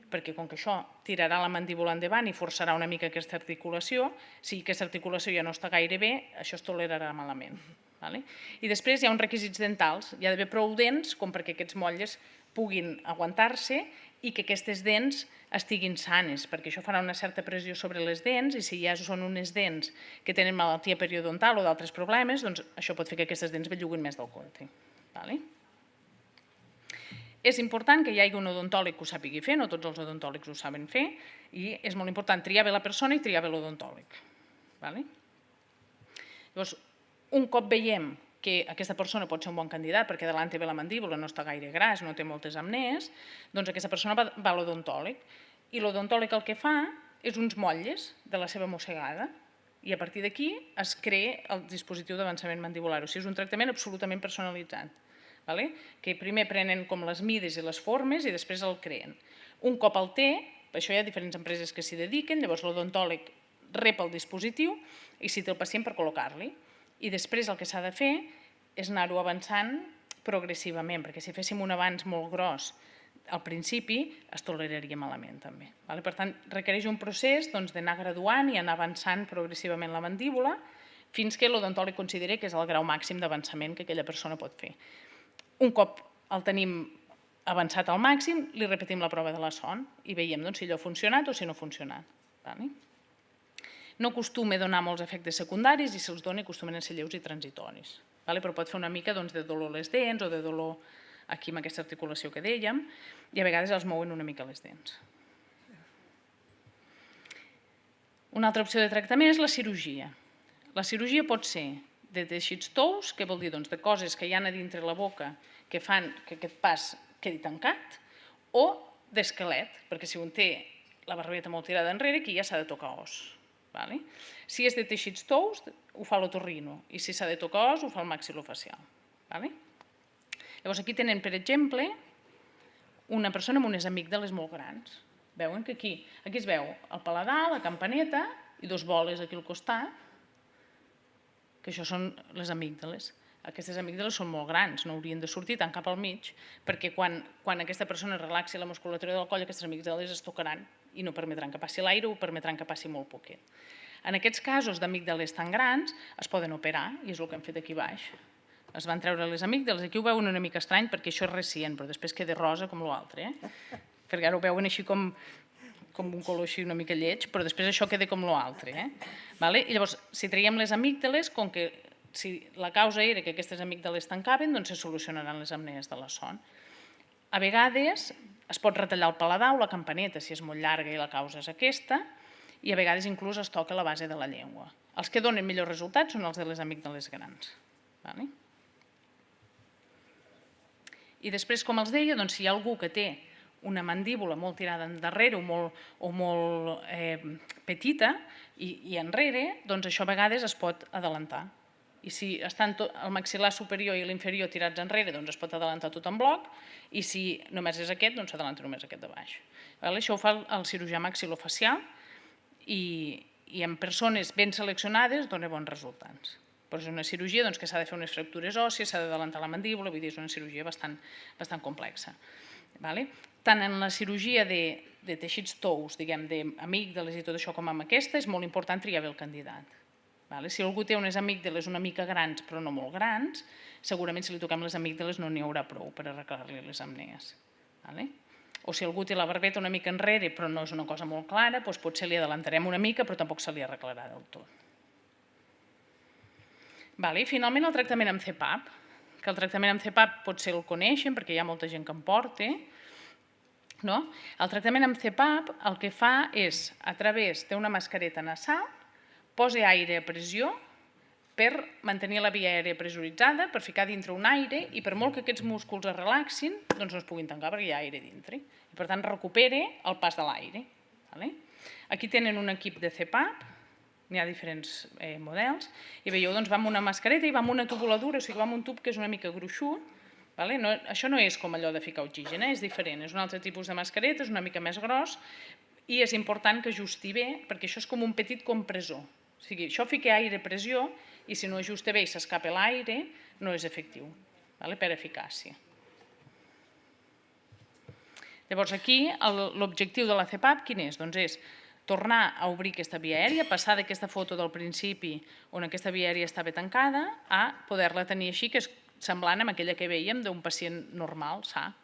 Speaker 2: perquè com que això tirarà la mandíbula endavant i forçarà una mica aquesta articulació, si aquesta articulació ja no està gaire bé, això es tolerarà malament. I després hi ha uns requisits dentals, hi ha d'haver prou dents com perquè aquests motlles puguin aguantar-se i que aquestes dents estiguin sanes, perquè això farà una certa pressió sobre les dents i si ja són unes dents que tenen malaltia periodontal o d'altres problemes, doncs això pot fer que aquestes dents belluguin més del compte. És important que hi hagi un odontòleg que ho sàpigui fer, no tots els odontòlegs ho saben fer, i és molt important triar bé la persona i triar bé l'odontòleg. Llavors, un cop veiem que aquesta persona pot ser un bon candidat perquè davant té bé la mandíbula, no està gaire gras, no té moltes apnees, doncs aquesta persona va a l'odontòleg. I l'odontòleg el que fa és uns motlles de la seva mossegada i a partir d'aquí es crea el dispositiu d'avançament mandibular. O sigui, és un tractament absolutament personalitzat. que primer prenen com les mides i les formes i després el creen. Un cop el té, per això hi ha diferents empreses que s'hi dediquen, llavors l'odontòleg rep el dispositiu i s'hi té el pacient per col·locar-li. I després el que s'ha de fer és anar-ho avançant progressivament, perquè si féssim un avanç molt gros al principi es toleraria malament també. Per tant, requereix un procés d'anar graduant i anar avançant progressivament la mandíbula fins que l'odontòleg consideri que és el grau màxim d'avançament que aquella persona pot fer. Un cop el tenim avançat al màxim, li repetim la prova de la son i veiem si allò ha funcionat o si no ha funcionat. No acostuma a donar molts efectes secundaris i si els dona acostumen a ser lleus i transitoris. Però pot fer una mica de dolor a les dents o de dolor aquí amb aquesta articulació que dèiem i a vegades els mouen una mica les dents. Una altra opció de tractament és la cirurgia. La cirurgia pot ser de teixits tous, que vol dir de coses que hi ha a dintre la boca que fan que aquest pas quedi tancat, o d'esquelet, perquè si un té la barbeta molt tirada enrere, aquí ja s'ha de tocar os. Si és de teixits tous, ho fa l'otorrino, i si s'ha de tocar os, ho fa el maxilofacial. Llavors aquí tenen, per exemple, una persona amb unes amígdales molt grans. Veuen que aquí es veu el paladar, la campaneta i dos boles aquí al costat, que això són les amígdales. Aquestes amígdales són molt grans, no haurien de sortir tant cap al mig, perquè quan aquesta persona relaxi la musculatura del coll, aquestes amígdales es tocaran i no permetran que passi l'aire o permetran que passi molt poquet. En aquests casos d'amígdales tan grans es poden operar, i és el que hem fet aquí baix. Es van treure les amígdales, aquí ho veuen una mica estrany perquè això és recient, però després queda rosa com l'altre, perquè ara ho veuen així com un color així una mica lleig, però després això queda com l'altre. I llavors, si traiem les amígdales, com que si la causa era que aquestes amígdales tancaven, doncs se solucionaran les apnees de la son. A vegades es pot retallar el paladar o la campaneta, si és molt llarga i la causa és aquesta, i a vegades inclús es toca la base de la llengua. Els que donen millors resultats són els de les amígdales grans. I després, com els deia, si hi ha algú que té una mandíbula molt tirada endarrere o molt petita i enrere, doncs això a vegades es pot adelantar. I si estan el maxil·lar superior i l'inferior tirats enrere, doncs es pot adelantar tot en bloc, i si només és aquest, doncs s'adalanta només aquest de baix. Això ho fa el cirurgià maxilofacial i en persones ben seleccionades dona bons resultats. Però és una cirurgia que s'ha de fer unes fractures òssies, s'ha d'adelantar la mandíbula, vull dir, és una cirurgia bastant complexa. Tant en la cirurgia de teixits tous, diguem, d'amígdales i tot això com amb aquesta, és molt important triar bé el candidat. Si algú té unes amígdales una mica grans però no molt grans, segurament si li toquem les amígdales no n'hi haurà prou per arreglar-li les apnees. O si algú té la barbeta una mica enrere però no és una cosa molt clara, doncs potser li adelantarem una mica però tampoc se li arreglarà del tot. I finalment el tractament amb CPAP, que el tractament amb CPAP potser el coneixen perquè hi ha molta gent que en porta. El tractament amb CPAP el que fa és, a través d'una mascareta nasal, posa aire a pressió per mantenir la via aèria pressuritzada, per ficar dintre un aire i per molt que aquests músculs es relaxin, doncs no es puguin tancar perquè hi ha aire dintre. I per tant recupera el pas de l'aire. Aquí tenen un equip de CPAP, n'hi ha diferents models, i veieu, doncs va amb una mascareta i va amb una tubuladura, o sigui, va amb un tub que és una mica gruixut. Això no és com allò de ficar oxigen, és diferent, és un altre tipus de mascareta, és una mica més gros, i és important que ajusti bé, perquè això és com un petit compressor. O sigui, això fica aire a pressió i si no ajusta bé i s'escapa l'aire, no és efectiu, per eficàcia. Llavors aquí l'objectiu de la CPAP quin és? Doncs és tornar a obrir aquesta via aèria, passar d'aquesta foto del principi on aquesta via aèria estava tancada a poder-la tenir així, que és semblant amb aquella que vèiem d'un pacient normal, sa.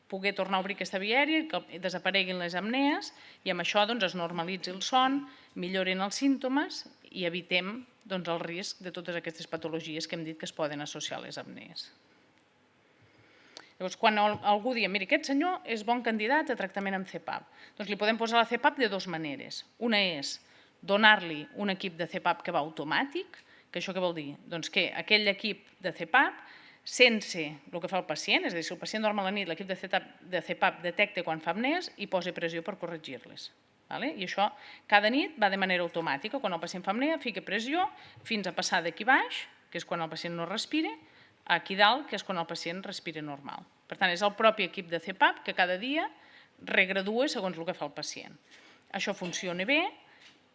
Speaker 2: Poder tornar a obrir aquesta via aèria, que desapareguin les apnees i amb això es normalitzi el son, milloren els símptomes i evitem el risc de totes aquestes patologies que hem dit que es poden associar a les apnees. Llavors, quan algú diu, mira, aquest senyor és bon candidat a tractament amb CPAP, doncs li podem posar la CPAP de dues maneres. Una és donar-li un equip de CPAP que va automàtic, que això què vol dir? Doncs que aquell equip de CPAP, sense el que fa el pacient, és a dir, si el pacient dorm a la nit, l'equip de CPAP detecta quan fa apnees i posa pressió per corregir-les. I això cada nit va de manera automàtica. Quan el pacient fa apnea, fica pressió fins a passar d'aquí baix, que és quan el pacient no respira, aquí dalt, que és quan el pacient respira normal. Per tant, és el propi equip de CPAP que cada dia regradua segons el que fa el pacient. Això funciona bé,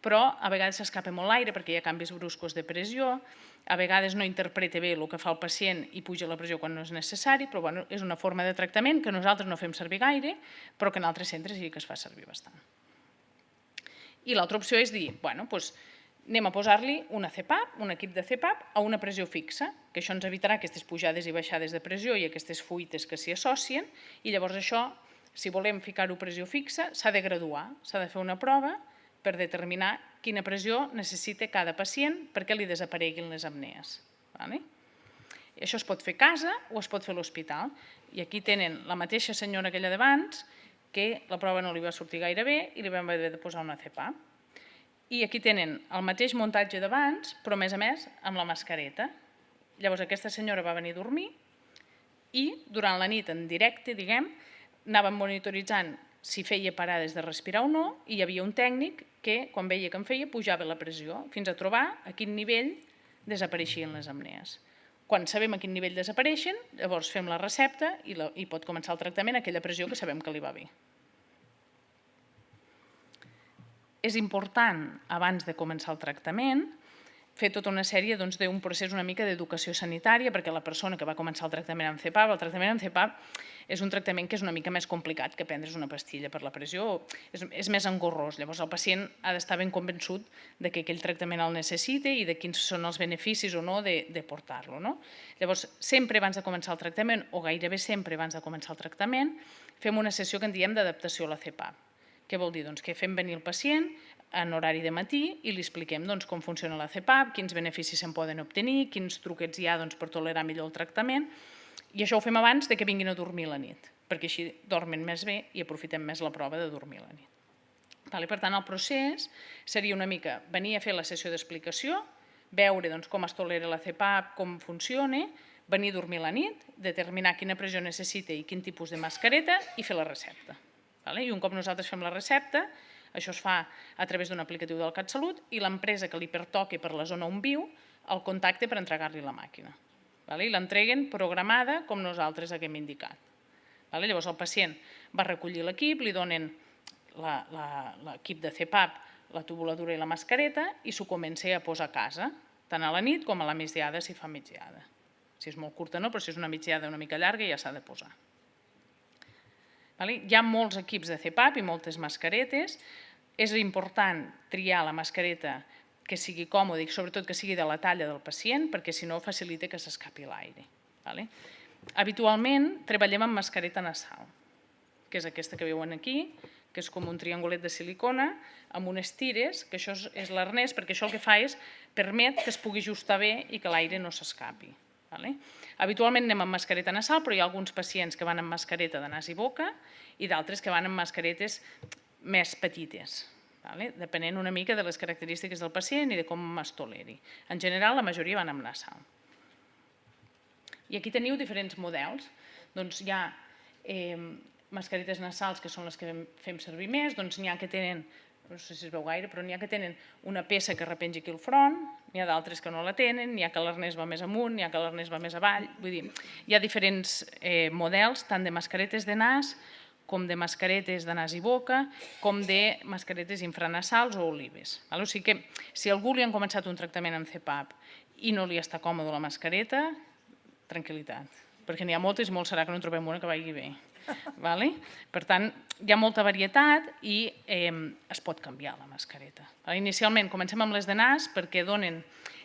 Speaker 2: però a vegades s'escapa molt l'aire perquè hi ha canvis bruscos de pressió, a vegades no interpreta bé el que fa el pacient i puja la pressió quan no és necessari, però és una forma de tractament que nosaltres no fem servir gaire, però que en altres centres sí que es fa servir bastant. I l'altra opció és dir, anem a posar-li una CPAP, un equip de CPAP, a una pressió fixa, que això ens evitarà aquestes pujades i baixades de pressió i aquestes fuites que s'hi associen, i llavors això, si volem ficar-ho a pressió fixa, s'ha de graduar, s'ha de fer una prova per determinar quina pressió necessita cada pacient perquè li desapareguin les apnees. Això es pot fer a casa o es pot fer a l'hospital. I aquí tenen la mateixa senyora aquella d'abans, que la prova no li va sortir gaire bé i li vam haver de posar una CPAP. I aquí tenen el mateix muntatge d'abans, però a més amb la mascareta. Llavors aquesta senyora va venir a dormir i durant la nit en directe, anàvem monitoritzant si feia parades de respirar o no, i hi havia un tècnic que, quan veia que en feia, pujava la pressió, fins a trobar a quin nivell desapareixien les apnees. Quan sabem a quin nivell desapareixen, llavors fem la recepta i pot començar el tractament a aquella pressió que sabem que li va bé. És important, abans de començar el tractament, fer tota una sèrie d'un procés una mica d'educació sanitària, perquè la persona que va començar el tractament amb CPAP, el tractament amb CPAP és un tractament que és una mica més complicat que prendre's una pastilla per la pressió, és més engorrós. Llavors el pacient ha d'estar ben convençut que aquell tractament el necessita i de quins són els beneficis o no de portar-lo. Llavors, sempre abans de començar el tractament, o gairebé sempre abans de començar el tractament, fem una sessió que en diem d'adaptació a la CPAP. Què vol dir? Que fem venir el pacient en horari de matí i li expliquem com funciona la CPAP, quins beneficis se'n poden obtenir, quins truquets hi ha per tolerar millor el tractament, i això ho fem abans que vinguin a dormir la nit, perquè així dormen més bé i aprofitem més la prova de dormir la nit. Per tant, el procés seria una mica venir a fer la sessió d'explicació, veure com es tolera la CPAP, com funciona, venir a dormir la nit, determinar quina pressió necessita i quin tipus de mascareta i fer la recepta. I un cop nosaltres fem la recepta, això es fa a través d'un aplicatiu del CatSalut i l'empresa que li pertoqui per la zona on viu el contacte per entregar-li la màquina. I l'entreguen programada com nosaltres haguem indicat. Llavors el pacient va recollir l'equip, li donen l'equip de CPAP, la tubuladura i la mascareta i s'ho comença a posar a casa, tant a la nit com a la migdiada si fa migdiada. Si és molt curta no, però si és una migdiada una mica llarga ja s'ha de posar. Hi ha molts equips de CPAP i moltes mascaretes. És important triar la mascareta que sigui còmoda i sobretot que sigui de la talla del pacient perquè si no facilita que s'escapi l'aire. Habitualment treballem amb mascareta nasal, que és aquesta que veuen aquí, que és com un triangulet de silicona amb unes tires, que això és l'arnès perquè això el que fa és permet que es pugui ajustar bé i que l'aire no s'escapi. Habitualment anem amb mascareta nasal, però hi ha alguns pacients que van amb mascareta de nas i boca i d'altres que van amb mascaretes més petites, depenent una mica de les característiques del pacient i de com es toleri. En general, la majoria van amb nasal. I aquí teniu diferents models. Hi ha mascaretes nasals, que són les que fem servir més, n'hi ha que tenen, no sé si es veu gaire, però n'hi ha que tenen una peça que repenja aquí al front, n'hi ha d'altres que no la tenen, n'hi ha que l'arnès va més amunt, n'hi ha que l'arnès va més avall, vull dir, hi ha diferents models, tant de mascaretes de nas, com de mascaretes de nas i boca, com de mascaretes infranasals o olives. O sigui que, si a algú li han començat un tractament amb CPAP i no li està còmode la mascareta, tranquil·litat, perquè n'hi ha moltes i molt serà que no en trobem una que vagi bé. Per tant, hi ha molta varietat i es pot canviar la mascareta. Inicialment comencem amb les de nas perquè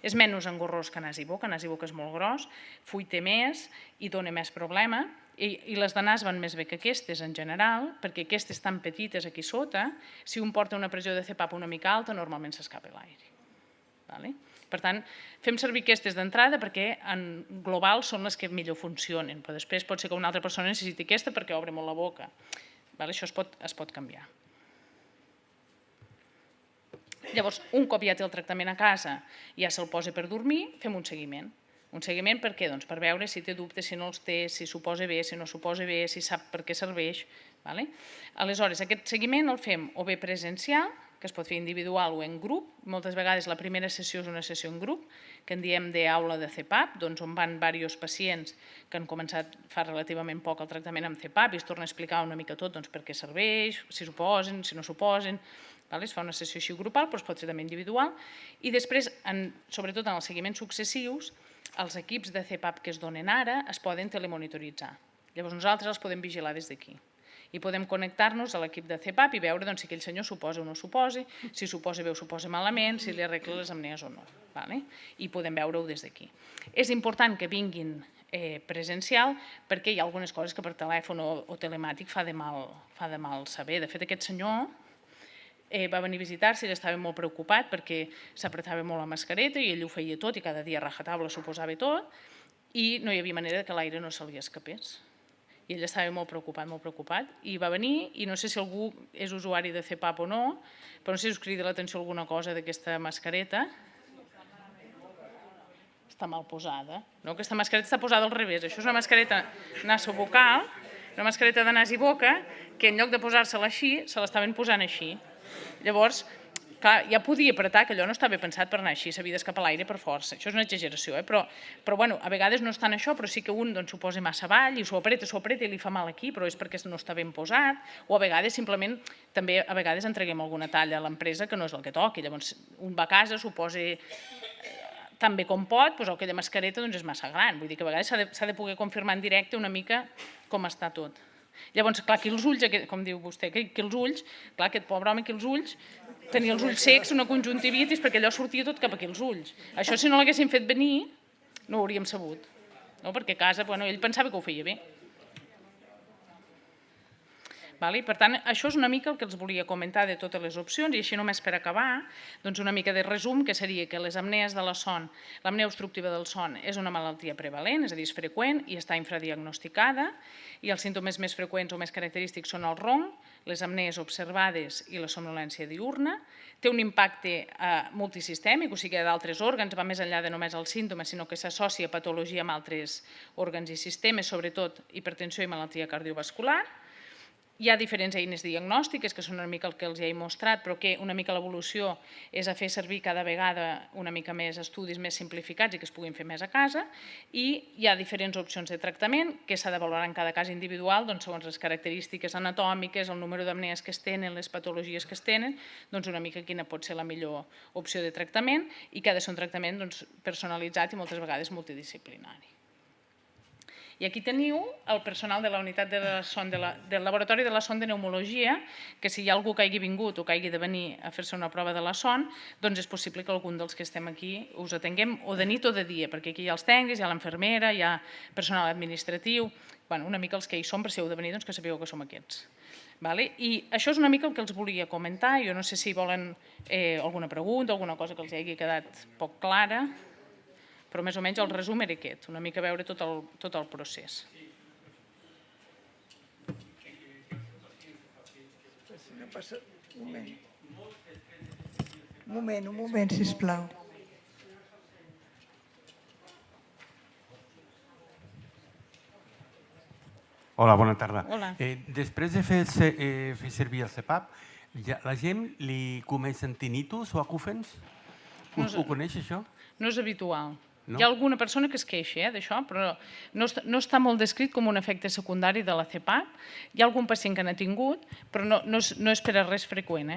Speaker 2: és menys engorrós que nas i boca és molt gros, fuita més i dona més problema, i les de nas van més bé que aquestes en general, perquè aquestes tan petites aquí sota, si un porta una pressió de CPAP una mica alta, normalment s'escapa l'aire. Per tant, fem servir aquestes d'entrada perquè en global són les que millor funcionen, però després pot ser que una altra persona necessiti aquesta perquè obre molt la boca. Això es pot canviar. Llavors, un cop ja té el tractament a casa i ja se'l posa per dormir, fem un seguiment. Un seguiment per què? Per veure si té dubtes, si no els té, si s'ho posa bé, si no s'ho posa bé, si sap per què serveix. Aleshores, aquest seguiment el fem o bé presencial, que es pot fer individual o en grup. Moltes vegades la primera sessió és una sessió en grup, que en diem d'aula de CEPAP, doncs on van diversos pacients que han començat fa relativament poc el tractament amb CEPAP i es torna a explicar una mica tot per què serveix, si s'ho posen, si no s'ho posen. Es fa una sessió així grupal, però es pot fer també individual. I després, sobretot en els seguiments successius, els equips de CEPAP que es donen ara es poden telemonitoritzar. Llavors nosaltres els podem vigilar des d'aquí. I podem connectar-nos a l'equip de CEPAP i veure si aquell senyor s'ho posa o no s'ho posa, si s'ho posa bé o s'ho posa malament, si li arregla les apnees o no. I podem veure-ho des d'aquí. És important que vinguin presencial perquè hi ha algunes coses que per telèfon o telemàtic fa de mal saber. De fet, aquest senyor va venir a visitar-se i estava molt preocupat perquè s'apretava molt la mascareta i ell ho feia tot i cada dia a rajatabla s'ho posava tot i no hi havia manera que l'aire no se li escapés. I ell estava molt preocupat, i va venir, i no sé si algú és usuari de CEPAP o no, però no sé si us crida l'atenció alguna cosa d'aquesta mascareta. Està mal posada. Aquesta mascareta està posada al revés. Això és una mascareta nasobucal, una mascareta de nas i boca, que en lloc de posar-se-la així, se l'estaven posant així. Llavors, clar, ja podia apretar, que allò no estava pensat per anar així, s'havia d'escapar l'aire per força. Això és una exageració, però a vegades no és tant això, però sí que un s'ho posa massa avall i s'ho apreta i li fa mal aquí, però és perquè no està ben posat, o a vegades simplement, també a vegades entreguem alguna talla a l'empresa que no és el que toqui, llavors un va a casa, s'ho posa tan bé com pot, però aquella mascareta és massa gran, vull dir que a vegades s'ha de poder confirmar en directe una mica com està tot. Llavors, clar, aquí els ulls, com diu vostè, aquí els ulls, clar, aquest pobre home aquí els ulls, tenia els ulls secs, una conjuntivitis, perquè allò sortia tot cap aquí els ulls. Això, si no l'haguessin fet venir, no ho hauríem sabut, perquè a casa ell pensava que ho feia bé. Per tant, això és una mica el que els volia comentar de totes les opcions i així només per acabar, doncs una mica de resum, que seria que les apnees de la son, l'apnea obstructiva del son és una malaltia prevalent, és a dir, és freqüent i està infradiagnosticada i els símptomes més freqüents o més característics són el ronc, les apnees observades i la somnolència diürna. Té un impacte multisistèmic, o sigui, d'altres òrgans, va més enllà de només els símptomes, sinó que s'associa a patologia amb altres òrgans i sistemes, sobretot hipertensió i malaltia cardiovascular. Hi ha diferents eines diagnòstiques, que són una mica el que els he mostrat, però que una mica l'evolució és a fer servir cada vegada una mica més estudis més simplificats i que es puguin fer més a casa, i hi ha diferents opcions de tractament que s'ha de valorar en cada cas individual, segons les característiques anatòmiques, el número d'apnees que es tenen, les patologies que es tenen, una mica quina pot ser la millor opció de tractament i que ha de ser un tractament personalitzat i moltes vegades multidisciplinari. I aquí teniu el personal de la unitat del laboratori de la son de pneumologia, que si hi ha algú que hagi vingut o que hagi de venir a fer-se una prova de la son, doncs és possible que algun dels que estem aquí us atenguem o de nit o de dia, perquè aquí hi ha els tècnics, hi ha l'infermera, hi ha personal administratiu, una mica els que hi som, per si heu de venir, que sapigueu que som aquests. I això és una mica el que els volia comentar, jo no sé si volen alguna pregunta, alguna cosa que els hagi quedat poc clara, però més o menys el resum era aquest, una mica veure tot el procés.
Speaker 1: Un moment, sisplau.
Speaker 3: Hola, bona tarda.
Speaker 2: Hola.
Speaker 3: Després de fer servir el CEPAP, la gent li comencen tinnitus o acúfens? Ho coneix, això?
Speaker 2: No és habitual. Hi ha alguna persona que es queixa d'això, però no està molt descrit com un efecte secundari de la CEPAP. Hi ha algun pacient que n'ha tingut, però no és per a res freqüent.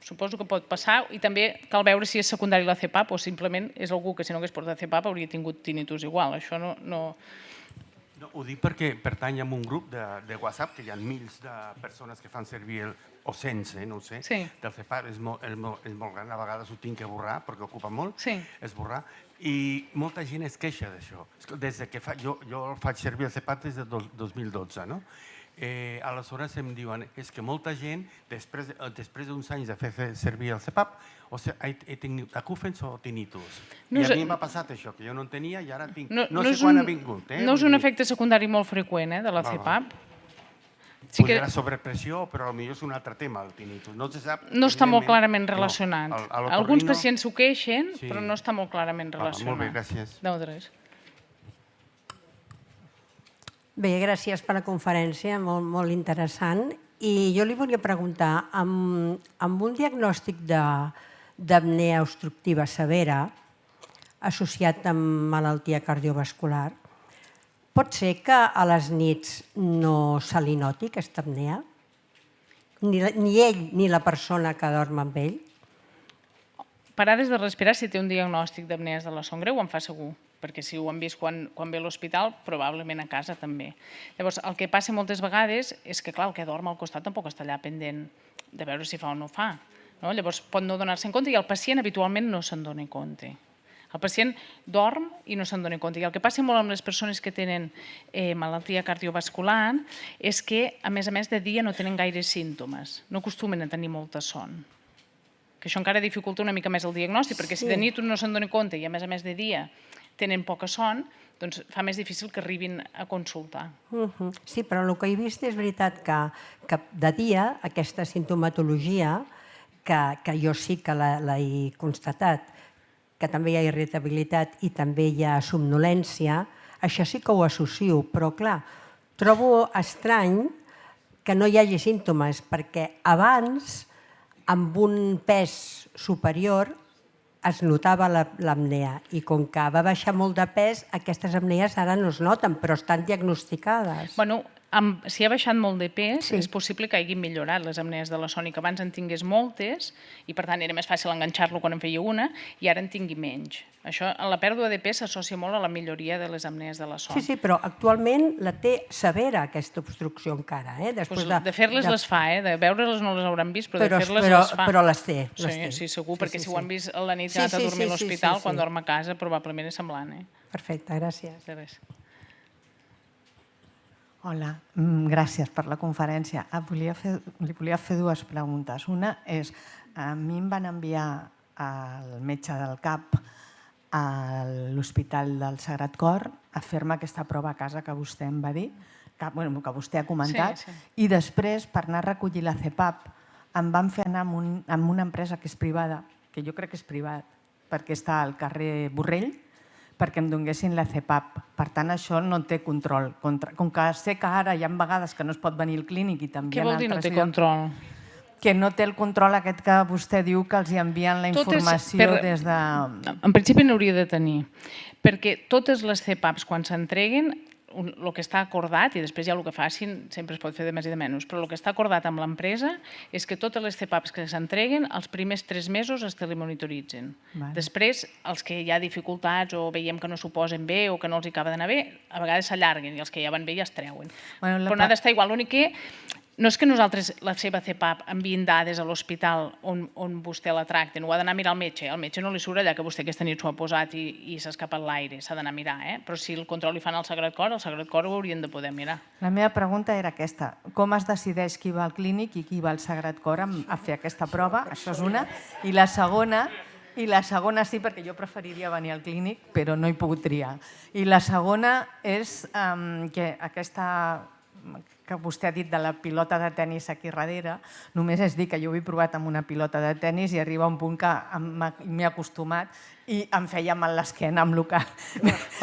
Speaker 2: Suposo que pot passar i també cal veure si és secundari la CEPAP o simplement és algú que si no hagués portat CEPAP hauria tingut tinnitus igual. Això no...
Speaker 3: Ho dic perquè pertany a un grup de WhatsApp que hi ha milers de persones que fan servir o sense, no ho sé, del CEPAP és molt gran, a vegades ho tinc que borrar perquè ocupa molt, esborrar, i molta gent es queixa d'això. Des que jo faig servir el CEPAP des del 2012, no? Aleshores em diuen que molta gent, després d'uns anys de fer servir el CEPAP, he tingut acúfens o tinnitus. I a mi m'ha passat això, que jo no en tenia i ara tinc... No sé quan ha vingut.
Speaker 2: No és un efecte secundari molt freqüent de la CEPAP.
Speaker 3: Potser la sobrepressió, però potser és un altre tema, el tinnitus. No se sap...
Speaker 2: No està molt clarament relacionat. Alguns pacients s'ho queixen, però no està molt clarament relacionat.
Speaker 3: Molt bé, gràcies.
Speaker 2: De res.
Speaker 4: Bé, gràcies per la conferència, molt interessant. I jo li volia preguntar, amb un diagnòstic d'apnea obstructiva severa associat amb malaltia cardiovascular, pot ser que a les nits no se li noti aquesta apnea? Ni ell ni la persona que dorm amb ell?
Speaker 2: Parades de respirar, si té un diagnòstic d'apnees de la son greu, em fa segur, perquè si ho han vist quan ve a l'hospital, probablement a casa també. Llavors, el que passa moltes vegades és que, clar, el que dorm al costat tampoc està allà pendent de veure si fa o no fa. Llavors, pot no donar-se'n compte i el pacient habitualment no se'n dona compte. El pacient dorm i no se'n dona compte. I el que passa molt amb les persones que tenen malaltia cardiovascular és que, a més, de dia no tenen gaire símptomes, no acostumen a tenir molta son. Que això encara dificulta una mica més el diagnòstic, perquè si de nit no se'n dona compte i, a més, de dia tenen poca son, doncs fa més difícil que arribin a consultar.
Speaker 4: Sí, però el que he vist és veritat que de dia aquesta sintomatologia, que jo sí que l'he constatat, que també hi ha irritabilitat i també hi ha somnolència, això sí que ho associo, però clar, trobo estrany que no hi hagi símptomes, perquè abans, amb un pes superior, es notava l'apnea i com que va baixar molt de pes, aquestes apnees ara no es noten, però estan diagnosticades.
Speaker 2: Bueno, si ha baixat molt de pes, és possible que hagin millorat les apnees de la son i que abans en tingués moltes i per tant era més fàcil enganxar-lo quan en feia una i ara en tingui menys. Això, la pèrdua de pes s'associa molt a la milloria de les apnees de la son.
Speaker 4: Sí, però actualment la té severa aquesta obstrucció encara.
Speaker 2: De fer-les les fa, de veure-les no les hauran vist, però de fer-les les fa.
Speaker 4: Però les té.
Speaker 2: Sí, segur, perquè si ho han vist a la nit que ha anat a dormir a l'hospital, quan dorm a casa probablement és semblant.
Speaker 4: Perfecte, gràcies.
Speaker 2: De res.
Speaker 5: Hola, gràcies per la conferència. Li volia fer dues preguntes. Una és, a mi em van enviar el metge del CAP a l'Hospital del Sagrat Cor a fer-me aquesta prova a casa que vostè em va dir, que vostè ha comentat, i després, per anar a recollir la CEPAP, em van fer anar amb una empresa que és privada, que jo crec que és privat, perquè està al carrer Borrell, perquè em donguessin la CEPAP. Per tant, això no té control. Com que sé que ara hi ha vegades que no es pot venir al clínic i també
Speaker 2: en altres llocs... Què vol dir no té control?
Speaker 5: Que no té el control aquest que vostè diu que els hi envien la informació des de...
Speaker 2: En principi n'hauria de tenir, perquè totes les CEPAPs, quan s'entreguen, el que està acordat, i després ja el que facin sempre es pot fer de més i de menys, però el que està acordat amb l'empresa és que totes les CEPAPs que s'entreguen els primers 3 mesos es telemonitoritzen. Després, els que hi ha dificultats o veiem que no s'ho posen bé o que no els hi acaba d'anar bé, a vegades s'allarguen i els que ja van bé ja es treuen. Però no ha d'estar igual. L'únic que no és que nosaltres, la seva CEPAP, enviïn dades a l'hospital on vostè la tracten, ho ha d'anar a mirar al metge. Al metge no li surt allà que vostè aquesta nit s'ho ha posat i s'ha escapat l'aire, s'ha d'anar a mirar. Però si el control li fan al Sagrat Cor ho haurien de poder mirar.
Speaker 5: La meva pregunta era aquesta. Com es decideix qui va al clínic i qui va al Sagrat Cor a fer aquesta prova? Això és una. I la segona sí, perquè jo preferiria venir al clínic, però no he pogut triar. I la segona és que aquesta que vostè ha dit de la pilota de tennis aquí darrere, només és dir que jo ho he provat amb una pilota de tennis i arriba un punt que m'he acostumat i em feia mal l'esquena amb el que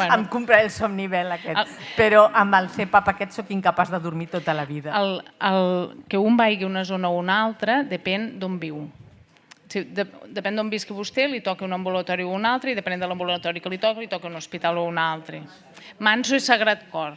Speaker 5: em compraré el somnivel aquest. Però amb el CEPAP aquest soc incapaç de dormir tota la vida.
Speaker 2: Que un vagi a una zona o una altra depèn d'on viu. Depèn d'on visqui vostè, li toca un ambulatori o un altre i depèn de l'ambulatori que li toca un hospital o un altre. Manso és Sagrat Cor.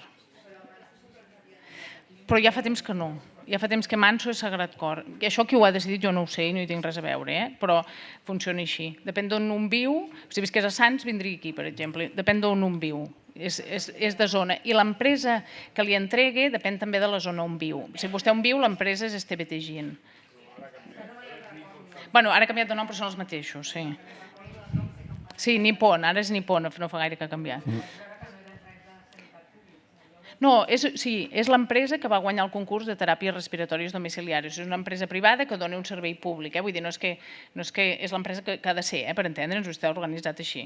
Speaker 2: Però ja fa temps que no. Ja fa temps que Manso és Sagrat Cor. Això qui ho ha decidit jo no ho sé i no hi tinc res a veure, però funciona així. Depèn d'on un viu. Si visqués a Sants, vindria aquí, per exemple. Depèn d'on un viu. És de zona. I l'empresa que li entregue depèn també de la zona on viu. Si vostè on viu, l'empresa és TBT Gin. Bueno, ara ha canviat de nom, però són els mateixos, sí. Sí, Nippon, ara és Nippon, no fa gaire que ha canviat. No, sí, és l'empresa que va guanyar el concurs de teràpies respiratòries domiciliàries. És una empresa privada que dona un servei públic. Vull dir, no és que és l'empresa que ha de ser, per entendre'ns, vostè ha organitzat així.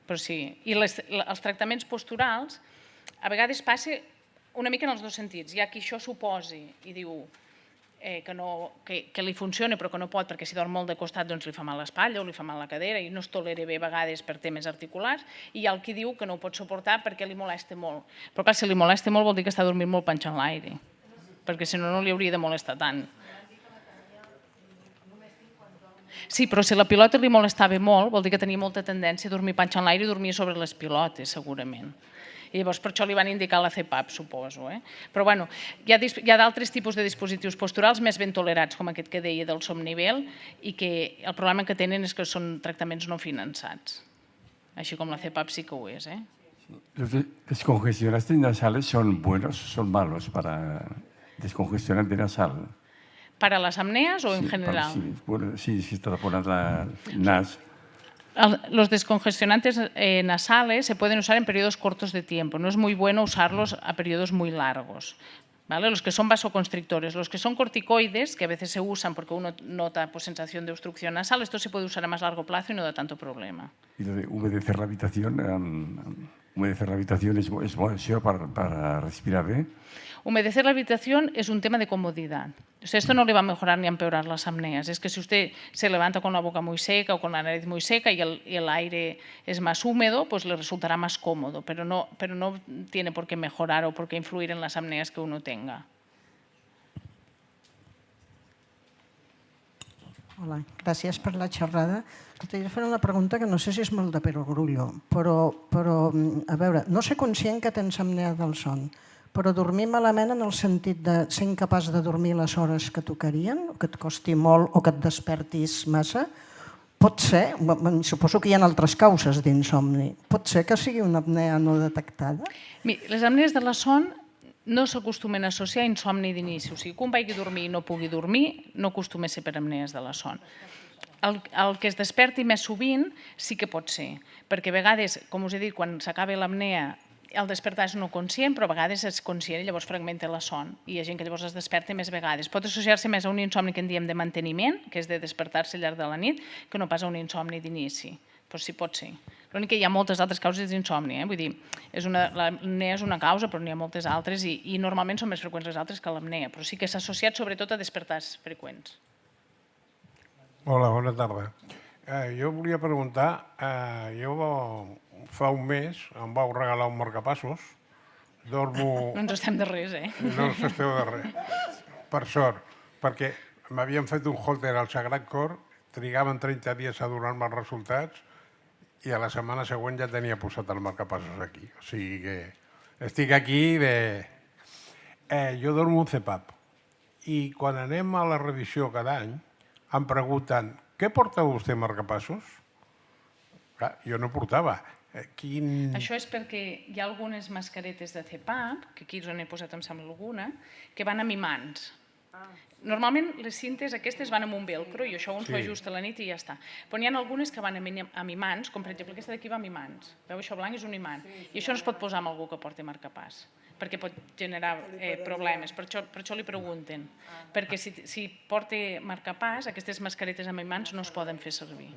Speaker 2: Però sí. I els tractaments posturals, a vegades passa una mica en els dos sentits. Hi ha qui això suposi i diu que li funciona però que no pot perquè si dorm molt de costat doncs li fa mal l'espatlla o li fa mal la cadera i no es tolera bé a vegades per temes articulars i hi ha el qui diu que no ho pot suportar perquè li molesta molt. Però clar, si li molesta molt vol dir que està dormint molt panxant l'aire. perquè si no, no li hauria de molestar tant. Sí, però si la pilota li molestava molt, vol dir que tenia molta tendència a dormir panxa en l'aire i dormia sobre les pilotes, segurament. I llavors per això li van indicar la CPAP, suposo. Però bueno, hi ha d'altres tipus de dispositius posturals més ben tolerats, com aquest que deia del somnivel, i que el problema que tenen és que són tractaments no finançats. Així com la CPAP sí que ho és.
Speaker 6: ¿Los descongestionantes nasales son buenos o son malos para descongestionante nasal?
Speaker 2: ¿Para las apneas o en general?
Speaker 6: Sí, si te taponas la nas.
Speaker 2: Los descongestionantes nasales se pueden usar en periodos cortos de tiempo. No es muy bueno usarlos a periodos muy largos. ¿Vale? Los que son vasoconstrictores, los que son corticoides, que a veces se usan porque uno nota sensación de obstrucción nasal, esto se puede usar a más largo plazo y no da tanto problema.
Speaker 6: Y lo de humedecer la habitación es bueno para respirar bien.
Speaker 2: Humedecer la habitación es un tema de comodidad. O sea, esto no le va a mejorar ni a empeorar las apneas. Es que si usted se levanta con la boca muy seca o con la nariz muy seca y el aire es más húmedo, pues le resultará más cómodo, pero no tiene por qué mejorar o por qué influir en las apneas que uno tenga.
Speaker 7: Hola, gràcies per la xerrada. T'he faré una pregunta que no sé si és molt de perogrullo, però a veure, no sé conscient que tens apnea del son, però dormir malament en el sentit de ser incapaç de dormir les hores que tocarien, o que et costi molt o que et despertis massa, pot ser, suposo que hi ha altres causes d'insomni, pot ser que sigui una apnea no detectada?
Speaker 2: Les apnees de la son no s'acostumen a associar a insomni d'inici. O sigui, que un vagi a dormir i no pugui dormir no acostuma a ser per apnees de la son. El que es desperti més sovint sí que pot ser, perquè a vegades, com us he dit, quan s'acaba l'apnea, el despertar és no conscient, però a vegades és conscient i llavors fragmenta la son. I hi ha gent que llavors es desperta més vegades. Pot associar-se més a un insomni que en diem de manteniment, que és de despertar-se al llarg de la nit, que no pas a un insomni d'inici. Però sí pot ser. L'únic que hi ha moltes altres causes d'insomni. Vull dir, l'apnea és una causa, però n'hi ha moltes altres i normalment són més freqüents les altres que l'apnea, però sí que s'ha associat sobretot a despertars freqüents.
Speaker 8: Hola, bona tarda. Jo volia preguntar, fa un mes em vau regalar un marcapassos. Dormo...
Speaker 2: No ens estem de res,
Speaker 8: No ens esteu de res. Per sort, perquè m'havien fet un holter al Sagrat Cor, trigaven 30 dies a donar-me els resultats i a la setmana següent ja tenia posat el marcapassos aquí. O sigui que estic aquí de... Jo dormo un CPAP i quan anem a la revisió cada any em pregunten què porta vostè marcapassos? Clar, jo no portava.
Speaker 2: Això és perquè hi ha algunes mascaretes de CPAP, que aquí us n'he posat, em sembla, alguna, que van amb imants. Normalment les cintes aquestes van amb un velcro i això un s'ho ajusta a la nit i ja està. Però n'hi ha algunes que van amb imants, com per exemple aquesta d'aquí va amb imants. Veu, això blanc és un imant. I això no es pot posar amb algú que porti marcapàs, perquè pot generar problemes. Per això li pregunten. Perquè si porta marcapàs, aquestes mascaretes amb imants no es poden fer servir.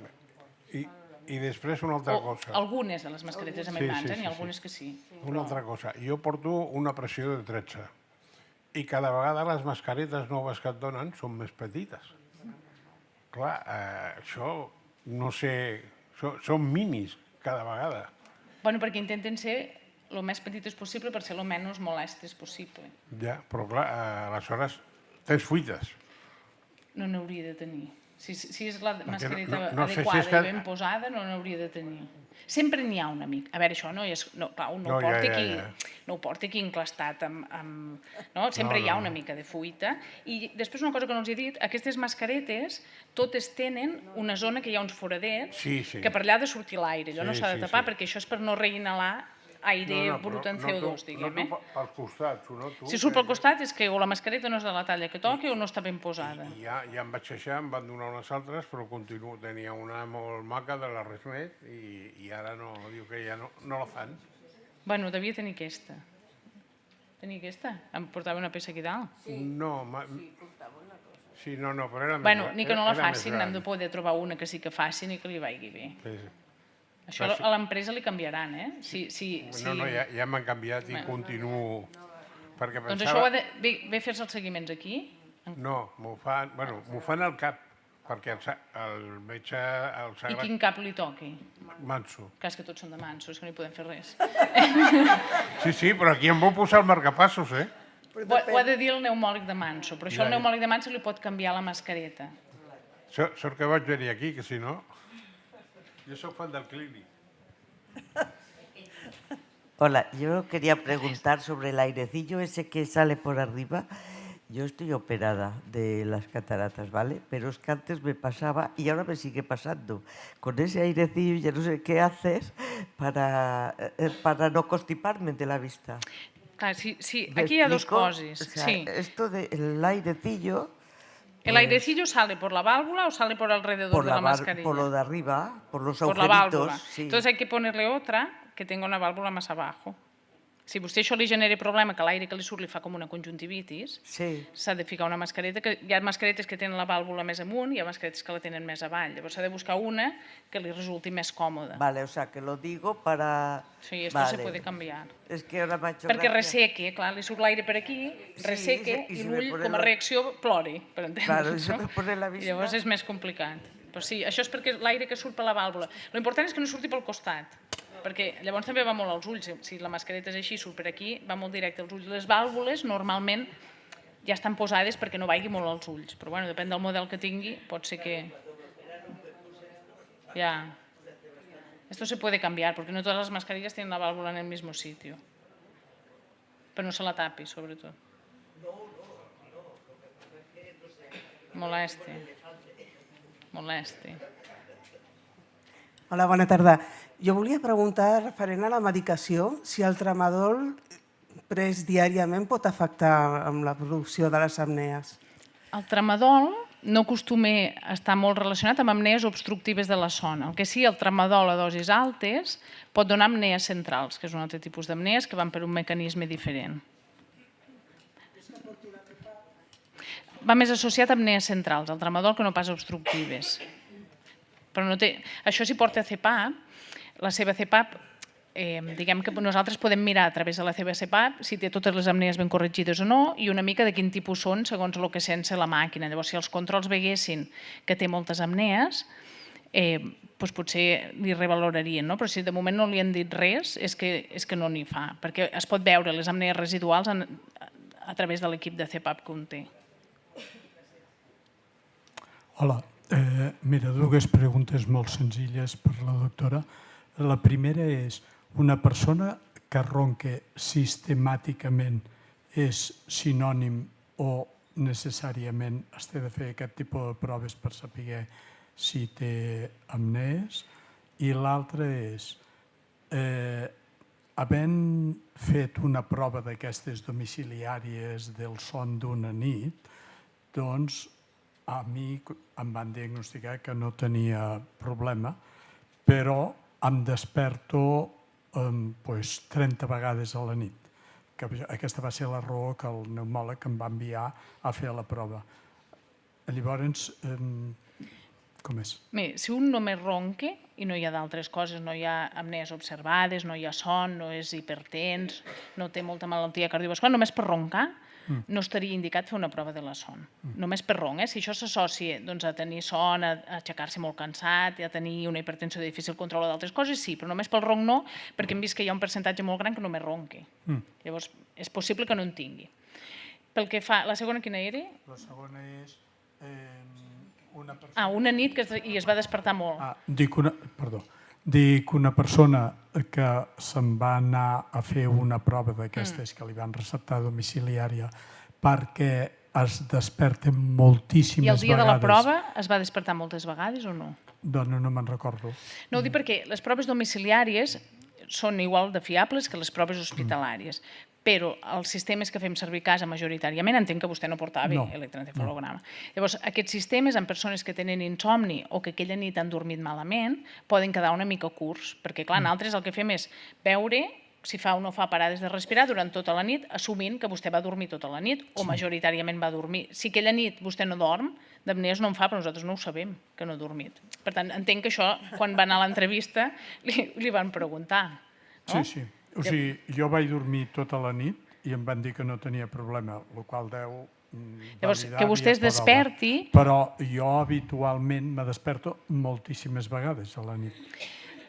Speaker 8: I després una altra cosa.
Speaker 2: Algunes de les mascaretes amb imants, n'hi ha algunes que sí.
Speaker 8: Una altra cosa. Jo porto una pressió de 13 i cada vegada les mascaretes noves que et donen són més petites. Clar, això, no sé, són minis cada vegada.
Speaker 2: Bueno, perquè intenten ser el més petites possible per ser el menys molestes possible.
Speaker 8: Ja, però clar, aleshores tens fuites.
Speaker 2: No n'hauria de tenir. Si és la mascareta adequada i ben posada, no n'hauria de tenir. Sempre n'hi ha una mica. A veure, això no és... Clar, un no ho porta aquí enclastat. Sempre hi ha una mica de fuita. I després una cosa que no els he dit, aquestes mascaretes totes tenen una zona que hi ha uns foradets que per allà ha de sortir l'aire. Allò no s'ha de tapar perquè això és per no reinhalar aire brut en CO2, diguem.
Speaker 8: Pels costats, ho noto.
Speaker 2: Si surt pel costat és que o la mascareta no és de la talla que toqui o no està ben posada.
Speaker 8: I ja em vaig queixar, em van donar unes altres, però continuo, tenia una molt maca de la Resmet i ara no, diu que ja no la fan.
Speaker 2: Bueno, devia tenir aquesta. Tenia aquesta? Em portava una peça aquí dalt?
Speaker 8: No, sí, no, però era més gran.
Speaker 2: Bueno, ni que no la facin, hem de poder trobar una que sí que facin i que li vagi bé. Això a l'empresa li canviaran,
Speaker 8: No, ja m'han canviat i continuo...
Speaker 2: Doncs això ho ha de bé fer-se els seguiments aquí?
Speaker 8: No, m'ho fan al cap, perquè el metge...
Speaker 2: I quin cap li toqui?
Speaker 8: Manso.
Speaker 2: Cas que tots són de Manso, és que no hi podem fer res.
Speaker 8: Sí, però aquí em vau posar el marcapassos,
Speaker 2: Ho ha de dir el pneumòleg de Manso, però això al pneumòleg de Manso li pot canviar la mascareta.
Speaker 8: Sort que vaig venir aquí, que si no... Jo soy fan del Clínic.
Speaker 9: Hola, yo quería preguntar sobre el airecillo ese que sale por arriba. Yo estoy operada de las cataratas, ¿vale? Pero es que antes me pasaba y ahora me sigue pasando. Con ese airecillo ya no sé qué hacer para no constiparme de la vista.
Speaker 2: Clar, sí, aquí hi ha dos coses.
Speaker 9: O sea, esto del airecillo...
Speaker 2: ¿El airecillo sale por la válvula o sale por alrededor de la mascarilla?
Speaker 9: Por lo de arriba, por los
Speaker 2: por
Speaker 9: agujeritos.
Speaker 2: La válvula.
Speaker 9: Sí.
Speaker 2: Entonces hay que ponerle otra que tenga una válvula más abajo. Si a vostè això li genera problema, que l'aire que li surt li fa com una conjuntivitis, s'ha de ficar una mascareta, que hi ha mascaretes que tenen la vàlvula més amunt i hi ha mascaretes que la tenen més avall. Llavors s'ha de buscar una que li resulti més còmoda.
Speaker 9: Vale, o sea, que lo digo para...
Speaker 2: Sí, esto se puede cambiar.
Speaker 9: Es que ahora me ha hecho
Speaker 2: Perquè
Speaker 9: gracia.
Speaker 2: resseque, clar, li surt l'aire per aquí, resseque i l'ull, com a reacció, plori, per entendre's.
Speaker 9: Claro, i se me pone la vista.
Speaker 2: Llavors és més complicat. Però sí, això és perquè l'aire que surt per la vàlvula. L'important és que no surti pel costat, perquè llavors també va molt als ulls. Si la mascareta és així, surt per aquí, va molt directe als ulls. Les vàlvules normalment ja estan posades perquè no vagi molt als ulls, però bueno, depèn del model que tingui, pot ser que... Ja. Esto se puede cambiar, porque no todas las mascarillas tienen la válvula en el mismo sitio. Però no se la tapi, sobretot. Molesti.
Speaker 10: Hola, bona tarda. Jo volia preguntar, referent a la medicació, si el tramadol pres diàriament pot afectar amb la producció de les apnees.
Speaker 2: El tramadol no acostuma a estar molt relacionat amb apnees obstructives de la son. El que sí, el tramadol a dosis altes pot donar apnees centrals, que és un altre tipus d'apnees que van per un mecanisme diferent. Va més associat a apnees centrals, el tramadol, que no pas obstructives. Però no té... Això si porta CPAP, la seva CPAP, diguem que nosaltres podem mirar a través de la seva CPAP si té totes les apnees ben corregides o no i una mica de quin tipus són segons el que sense la màquina. Llavors, si els controls veguessin que té moltes apnees, doncs potser li revalorarien, no? Però si de moment no li han dit res, és que no n'hi fa, perquè es pot veure les apnees residuals a través de l'equip de CPAP que un té.
Speaker 11: Hola, mira, dues preguntes molt senzilles per la doctora. La primera és, una persona que ronca sistemàticament és sinònim o necessàriament es té de fer aquest tipus de proves per saber si té apnees? I l'altra és, havent fet una prova d'aquestes domiciliàries del son d'una nit, doncs a mi em van diagnosticar que no tenia problema, però em desperto 30 vegades a la nit. Aquesta va ser la raó que el pneumòleg em va enviar a fer la prova. Llavors, com és?
Speaker 2: Mira, si un només ronca i no hi ha d'altres coses, no hi ha apnees observades, no hi ha son, no és hipertens, no té molta malaltia cardiovascular, només per roncar, no estaria indicat fer una prova de la son. Només per ronc. Si això s'associa a tenir son, a aixecar-se molt cansat, a tenir una hipertensió de difícil control d'altres coses, sí, però només pel ronc no, perquè hem vist que hi ha un percentatge molt gran que només ronca. Llavors, és possible que no en tingui. Pel que fa... La segona quina era?
Speaker 11: La segona és una persona...
Speaker 2: Ah, una nit i es va despertar molt.
Speaker 11: Dic una persona que se'n va anar a fer una prova d'aquestes que li van receptar domiciliària perquè es desperta moltíssimes vegades.
Speaker 2: I el dia de la prova es va despertar moltes vegades o no?
Speaker 11: Doncs no me'n recordo.
Speaker 2: No, ho dic perquè les proves domiciliàries són igual de fiables que les proves hospitalàries, però els sistemes que fem servir a casa majoritàriament, entenc que vostè no portava electroencefalograma. Llavors, aquests sistemes en persones que tenen insomni o que aquella nit han dormit malament poden quedar una mica curts, perquè clar, nosaltres el que fem és veure si fa o no fa parades de respirar durant tota la nit, assumint que vostè va dormir tota la nit o majoritàriament va dormir. Si aquella nit vostè no dorm, d'apnees no en fa, però nosaltres no ho sabem, que no ha dormit. Per tant, entenc que això, quan va anar a l'entrevista, li van preguntar.
Speaker 11: Sí. O sigui, jo vaig dormir tota la nit i em van dir que no tenia problema, el qual deu
Speaker 2: Llavors, que vostè es desperti...
Speaker 11: Però jo habitualment me desperto moltíssimes vegades a la nit.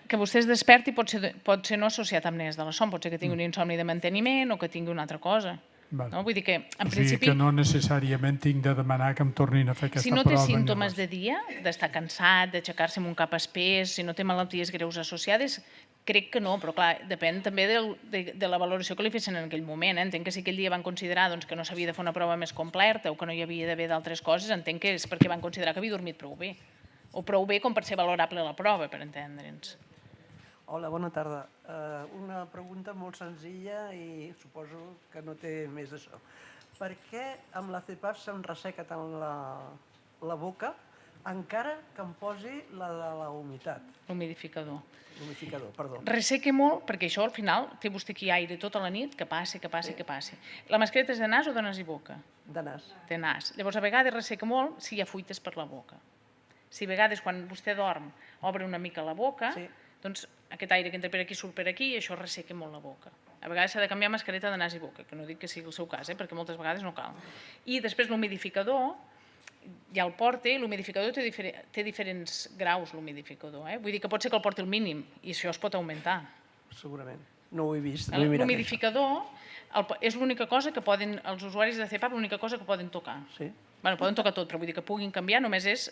Speaker 2: Que vostè es desperti pot ser no associat amb apnees de la son, pot ser que tingui un insomni de manteniment o que tingui una altra cosa. Vull dir que, en
Speaker 11: O sigui
Speaker 2: principi...
Speaker 11: que no necessàriament tinc de demanar que em tornin a fer aquesta
Speaker 2: Si no
Speaker 11: prova.
Speaker 2: té símptomes de dia, d'estar cansat, d'aixecar-se amb un cap espès, si no té malalties greus associades, crec que no, però clar, depèn també de la valoració que li fessin en aquell moment. Entenc que si aquell dia van considerar que no s'havia de fer una prova més completa o que no hi havia d'haver d'altres coses, entenc que és perquè van considerar que havia dormit prou bé. O prou bé com per ser valorable la prova, per entendre'ns.
Speaker 12: Hola, bona tarda. Una pregunta molt senzilla i suposo que no té més d'això. Per què amb la CPAP se'm resseca tant la boca encara que em posi la de la humitat?
Speaker 2: L'humidificador.
Speaker 12: L'humidificador, perdó.
Speaker 2: Resseca molt, perquè això al final té vostè aquí aire tota la nit, que passi. La mascareta és de nas o de nas i boca?
Speaker 12: De nas.
Speaker 2: De nas. Llavors, a vegades resseca molt si hi ha fuites per la boca. Si a vegades, quan vostè dorm, obre una mica la boca, doncs aquest aire que entra per aquí surt per aquí i això resseca molt la boca. A vegades s'ha de canviar mascareta de nas i boca, que no dic que sigui el seu cas, perquè moltes vegades no cal. I després l'humidificador, ja el porta, l'humidificador té diferents graus, l'humidificador. Vull dir que pot ser que el porti el mínim i això es pot augmentar.
Speaker 12: Segurament. No ho he vist.
Speaker 2: L'humidificador és l'única cosa que poden, els usuaris de CPAP, l'única cosa que poden tocar.
Speaker 12: Sí.
Speaker 2: Poden tocar tot, però vull dir que puguin canviar només és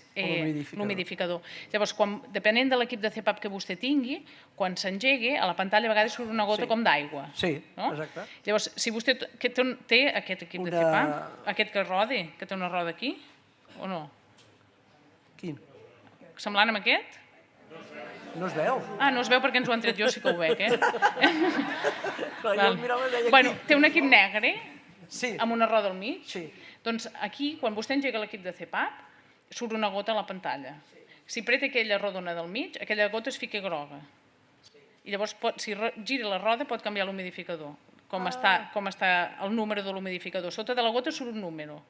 Speaker 2: l'humidificador. Llavors, depenent de l'equip de CPAP que vostè tingui, quan s'engegui, a la pantalla a vegades surt una gota com d'aigua.
Speaker 12: Sí, exacte.
Speaker 2: Llavors, si vostè té aquest equip de CPAP, aquest que rode, que té una roda aquí, o no?
Speaker 12: Quin?
Speaker 2: Semblant amb aquest?
Speaker 12: No es veu.
Speaker 2: Ah, no es veu perquè ens ho han tret, jo sí que ho veig,
Speaker 12: Bueno,
Speaker 2: té un equip negre,
Speaker 12: sí,
Speaker 2: amb una roda al mig.
Speaker 12: Sí.
Speaker 2: Doncs aquí, quan vostè engega l'equip de CPAP, surt una gota a la pantalla. Si preta aquella rodona del mig, aquella gota es fica groga. I llavors, si gira la roda, pot canviar l'humidificador, com està el número de l'humidificador. Sota de la gota surt un número.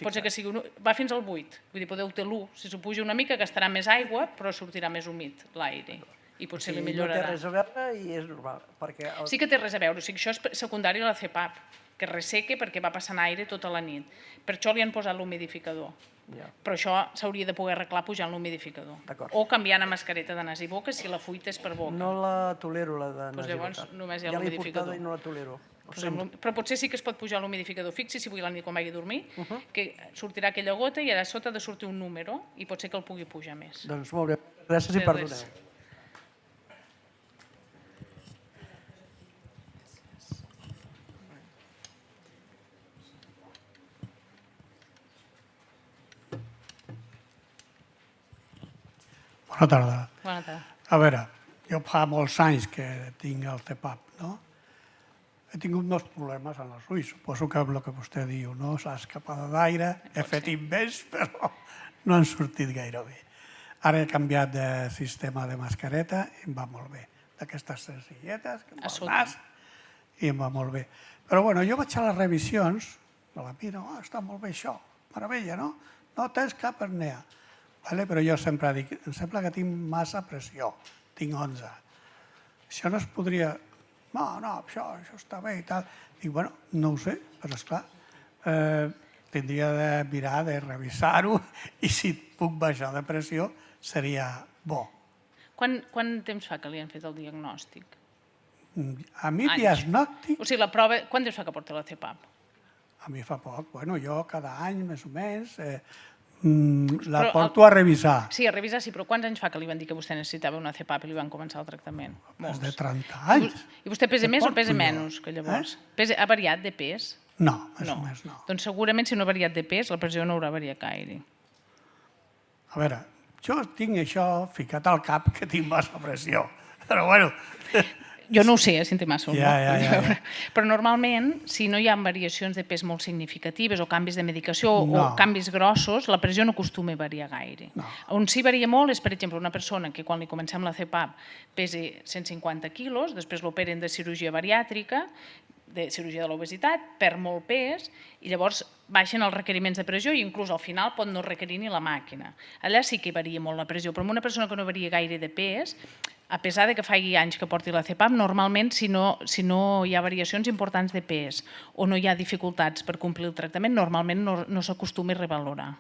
Speaker 2: Pot ser que sigui va fins al 8, vull dir, podeu ter l'1. Si s'ho puja una mica, gastarà més aigua, però sortirà més humit l'aire. I potser li millorarà.
Speaker 12: No té res a veure i és normal.
Speaker 2: Sí que té res a veure, o sigui, això és secundari a la CPAP, que resseca perquè va passant aire tota la nit. Per això li han posat l'humidificador. Però això s'hauria de poder arreglar pujant l'humidificador. O canviant a mascareta de nas i boca si la fuita és per boca.
Speaker 12: No la tolero, la de nas i boca.
Speaker 2: Llavors només hi ha l'humidificador.
Speaker 12: Ja l'he portada i no la tolero.
Speaker 2: Però potser sí que es pot pujar l'humidificador. Fixi si avui a la nit quan vagi a dormir, que sortirà aquella gota i allà sota ha de sortir un número i pot ser que el pugui pujar més.
Speaker 12: Doncs molt bé. Gràcies i perdoneu.
Speaker 13: Bona tarda.
Speaker 2: Bona tarda.
Speaker 13: A veure, jo fa molts anys que tinc el CPAP, no? He tingut dos problemes en els ulls. Suposo que amb el que vostè diu, no? L'escapada d'aire, he fet invents, però no han sortit gaire bé. Ara he canviat de sistema de mascareta i em va molt bé. D'aquestes senzilletes, que em va al nas, i em va molt bé. Però bueno, jo vaig a les revisions, me la miro, està molt bé això, meravella, no? No tens cap apnea. Però jo sempre dic, em sembla que tinc massa pressió, tinc 11. Això no es podria... No, això està bé i tal. Dic, bueno, no ho sé, però esclar, tindria de mirar, de revisar-ho, i si puc baixar de pressió seria bo.
Speaker 2: Quant temps fa que li han fet el diagnòstic?
Speaker 13: A mi diagnòstic...
Speaker 2: O sigui, la prova... Quant temps fa que porta la CPAP?
Speaker 13: A mi fa poc. Bueno, jo cada any, més o menys, la porto a revisar.
Speaker 2: Sí, a revisar sí, però quants anys fa que li van dir que vostè necessitava una CPAP i li van començar el tractament?
Speaker 13: Més de 30 anys.
Speaker 2: I vostè pesa més o pesa menys que llavors? Ha variat de pes?
Speaker 13: No, més o menys no.
Speaker 2: Doncs segurament si no ha variat de pes, la pressió no haurà variat gaire.
Speaker 13: A veure, jo tinc això ficat al cap que tinc massa pressió, però bueno...
Speaker 2: Jo no ho sé, si en té massa o no.
Speaker 13: Ja.
Speaker 2: Però normalment, si no hi ha variacions de pes molt significatives o canvis de medicació o canvis grossos, la pressió no acostuma a variar gaire. On sí varia molt és, per exemple, una persona que quan li comencem la CPAP pesi 150 quilos, després l'operen de cirurgia bariàtrica, de cirurgia de l'obesitat, perd molt pes i llavors baixen els requeriments de pressió i inclús al final pot no requerir ni la màquina. Allà sí que varia molt la pressió, però en una persona que no varia gaire de pes, a pesar de que faci anys que porti la CPAP, normalment si no hi ha variacions importants de pes o no hi ha dificultats per complir el tractament, normalment no s'acostuma a revalorar.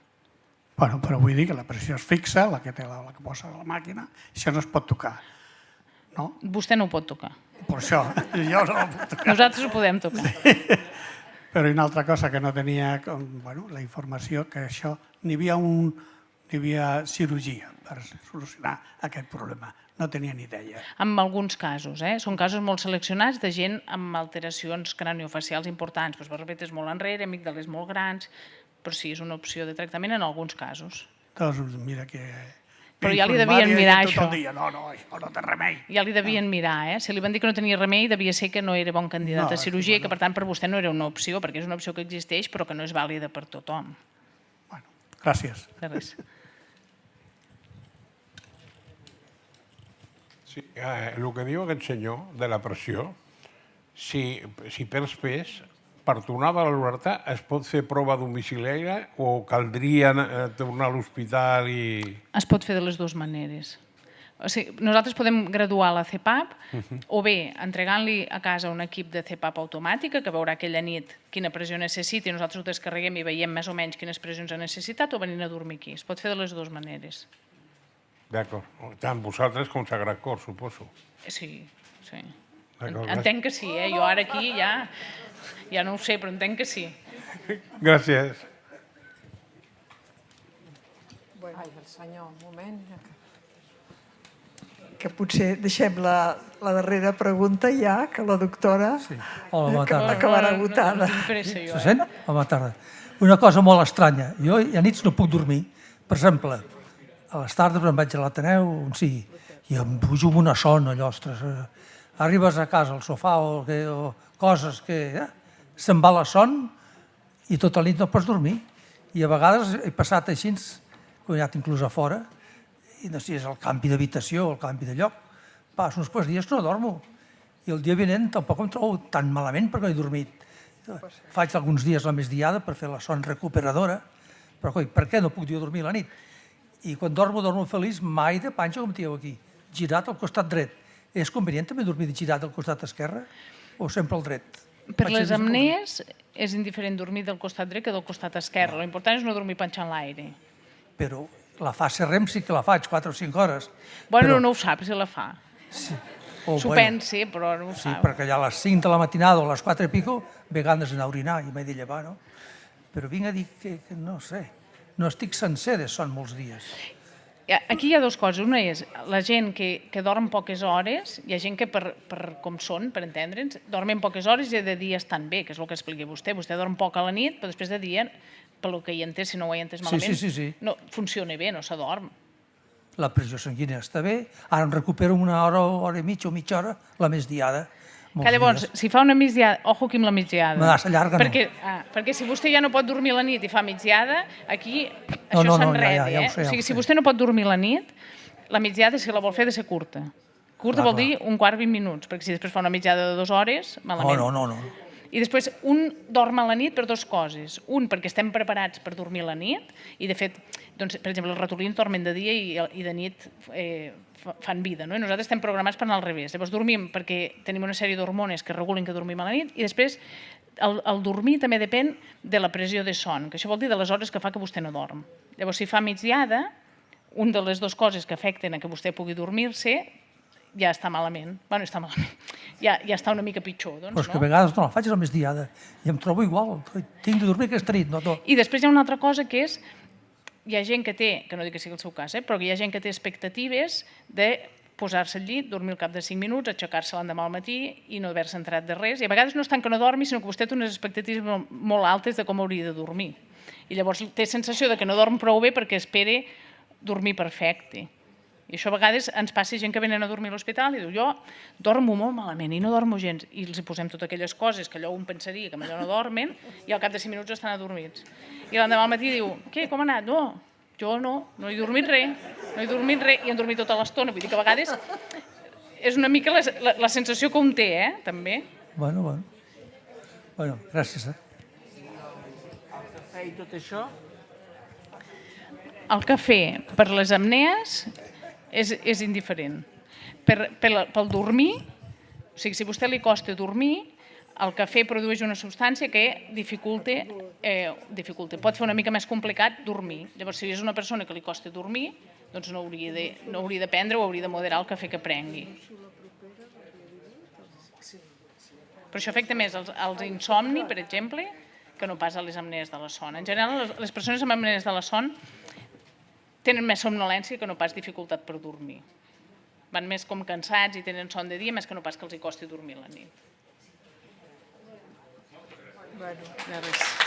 Speaker 13: Bueno, però vull dir que la pressió és fixa, la que posa la màquina, això no es pot tocar.
Speaker 2: Vostè no ho pot tocar.
Speaker 13: Per això, jo no ho puc tocar.
Speaker 2: Nosaltres ho podem tocar.
Speaker 13: Però una altra cosa que no tenia la informació, que això n'hi havia cirurgia per solucionar aquest problema. No tenia ni idea.
Speaker 2: En alguns casos, són casos molt seleccionats de gent amb alteracions craniofacials importants, barbetes molt enrere, amígdales molt grans, però sí, és una opció de tractament en alguns casos.
Speaker 13: Doncs mira que...
Speaker 2: Però ja li devien mirar això.
Speaker 13: No, això no té remei.
Speaker 2: Ja li devien mirar, Si li van dir que no tenia remei, devia ser que no era bon candidat a cirurgia i que per tant per vostè no era una opció, perquè és una opció que existeix però que no és vàlida per tothom.
Speaker 13: Gràcies.
Speaker 2: De res.
Speaker 8: Sí, el que diu aquest senyor de la pressió, si perds pes, per tornar a l'alerta es pot fer prova domiciliària o caldria tornar a l'hospital i...
Speaker 2: Es pot fer de les dues maneres. O sigui, nosaltres podem graduar la CPAP o bé entregant-li a casa un equip de CPAP automàtica que veurà aquella nit quina pressió necessita i nosaltres ho descarreguem i veiem més o menys quines pressions ha necessitat o venint a dormir aquí. Es pot fer de les dues maneres.
Speaker 8: D'acord. Tant vosaltres com Sagrat Cor, suposo.
Speaker 2: Sí. Entenc que sí, Jo ara aquí ja no ho sé, però entenc que sí.
Speaker 8: Gràcies.
Speaker 14: Ai, el senyor, un moment.
Speaker 1: Que potser deixem la darrera pregunta ja, que la doctora acabarà agotada.
Speaker 15: Se sent? Bona tarda. Una cosa molt estranya. Jo a nits no puc dormir. Per exemple, a les tardes em vaig a l'Ateneu, on sigui, i em pujo amb una son, allò, ostres. Arribes a casa al sofà o coses que se'n va la son i tota la nit no pots dormir. I a vegades he passat així, quan he anat inclús a fora, i no sé si és el canvi d'habitació o el canvi de lloc, passo uns quants dies que no dormo. I el dia vinent tampoc em trobo tan malament perquè no he dormit. Faig alguns dies la migdiada per fer la son recuperadora, però coi, per què no puc jo dormir la nit? I quan dormo feliç, mai de panxa com dieu aquí, girat al costat dret. És convenient també dormir girat al costat esquerre o sempre al dret?
Speaker 2: Per les apnees és indiferent dormir del costat dret que del costat esquerre. L'important és no dormir penjant l'aire.
Speaker 15: Però la fase REM sí que la faig 4 o 5 hores.
Speaker 2: Bueno, no ho sap si la fa. S'ho pensi, però no ho sap.
Speaker 15: Sí, perquè ja a les 5 de la matinada o a les 4 i pico ve ganes d'anar a orinar i m'he de llevar, no? Però vinc a dir que no sé, no estic sencer de son molts dies.
Speaker 2: Aquí hi ha dues coses. Una és la gent que dorm poques hores, hi ha gent que com són, per entendre'ns, dormen poques hores i de dia estan bé, que és el que explica vostè. Vostè dorm poc a la nit, però després de dia, pel que hi entès, si no ho he entès malament, no funciona bé, no s'adorm.
Speaker 15: La pressió sanguínia està bé, ara em recupero una hora i mitja o mitja hora la migdiada.
Speaker 2: Que llavors, si fa una migdiada, ojo aquí amb la migdiada.
Speaker 15: Massa llarga no.
Speaker 2: Perquè si vostè ja no pot dormir la nit i fa migdiada, aquí això s'enreda. O sigui, si vostè no pot dormir la nit, la migdiada, si la vol fer, ha de ser curta. Curta vol dir un quart, 20 minuts, perquè si després fa una migdiada de 2 hores, malament.
Speaker 15: No.
Speaker 2: I després, un dorm a la nit per dues coses. Un, perquè estem preparats per dormir a la nit, i de fet, per exemple, els ratolins dormen de dia i de nit fan vida, no? I nosaltres estem programats per anar al revés. Llavors dormim perquè tenim una sèrie d'hormones que regulen que dormim a la nit i després el dormir també depèn de la pressió de son, que això vol dir de les hores que fa que vostè no dorm. Llavors, si fa migdiada, una de les dues coses que afecten a que vostè pugui dormir-se ja està malament. Bueno, està malament. Ja està una mica pitjor, doncs, no?
Speaker 15: Però és que a vegades no la faig a la migdiada i em trobo igual. Tinc de dormir aquesta nit, no tot.
Speaker 2: I després hi ha una altra cosa que és hi ha gent que té, que no dic que sigui el seu cas, però que hi ha gent que té expectatives de posar-se al llit, dormir al cap de 5 minuts, aixecar-se l'endemà al matí i no haver-se entrat de res. I a vegades no és tant que no dormi, sinó que vostè té unes expectatives molt altes de com hauria de dormir. I llavors té sensació de que no dorm prou bé perquè espera dormir perfecte. I això a vegades ens passa gent que venen a dormir a l'hospital i diu jo dormo molt malament i no dormo gens. I els posem totes aquelles coses que allò un pensaria que allò no dormen i al cap de 5 minuts estan adormits. I l'endemà al matí diu, què, com ha anat? No, jo no he dormit res, i hem dormit tota l'estona. Vull dir que a vegades és una mica la sensació que un té, també.
Speaker 15: Bueno, gràcies.
Speaker 12: I tot això?
Speaker 2: El cafè per les apnees és indiferent. Pel dormir, o sigui, si a vostè li costa dormir, el cafè produeix una substància que dificulta, pot fer una mica més complicat dormir. Llavors, si és una persona que li costa dormir, doncs no hauria de prendre o hauria de moderar el cafè que prengui. Però això afecta més als insomni, per exemple, que no pas a les apnees de la son. En general, les persones amb apnees de la son tenen més somnolència que no pas dificultat per dormir. Van més com cansats i tenen son de dia, més que no pas que els costi dormir la nit.
Speaker 1: Bueno,
Speaker 2: de res.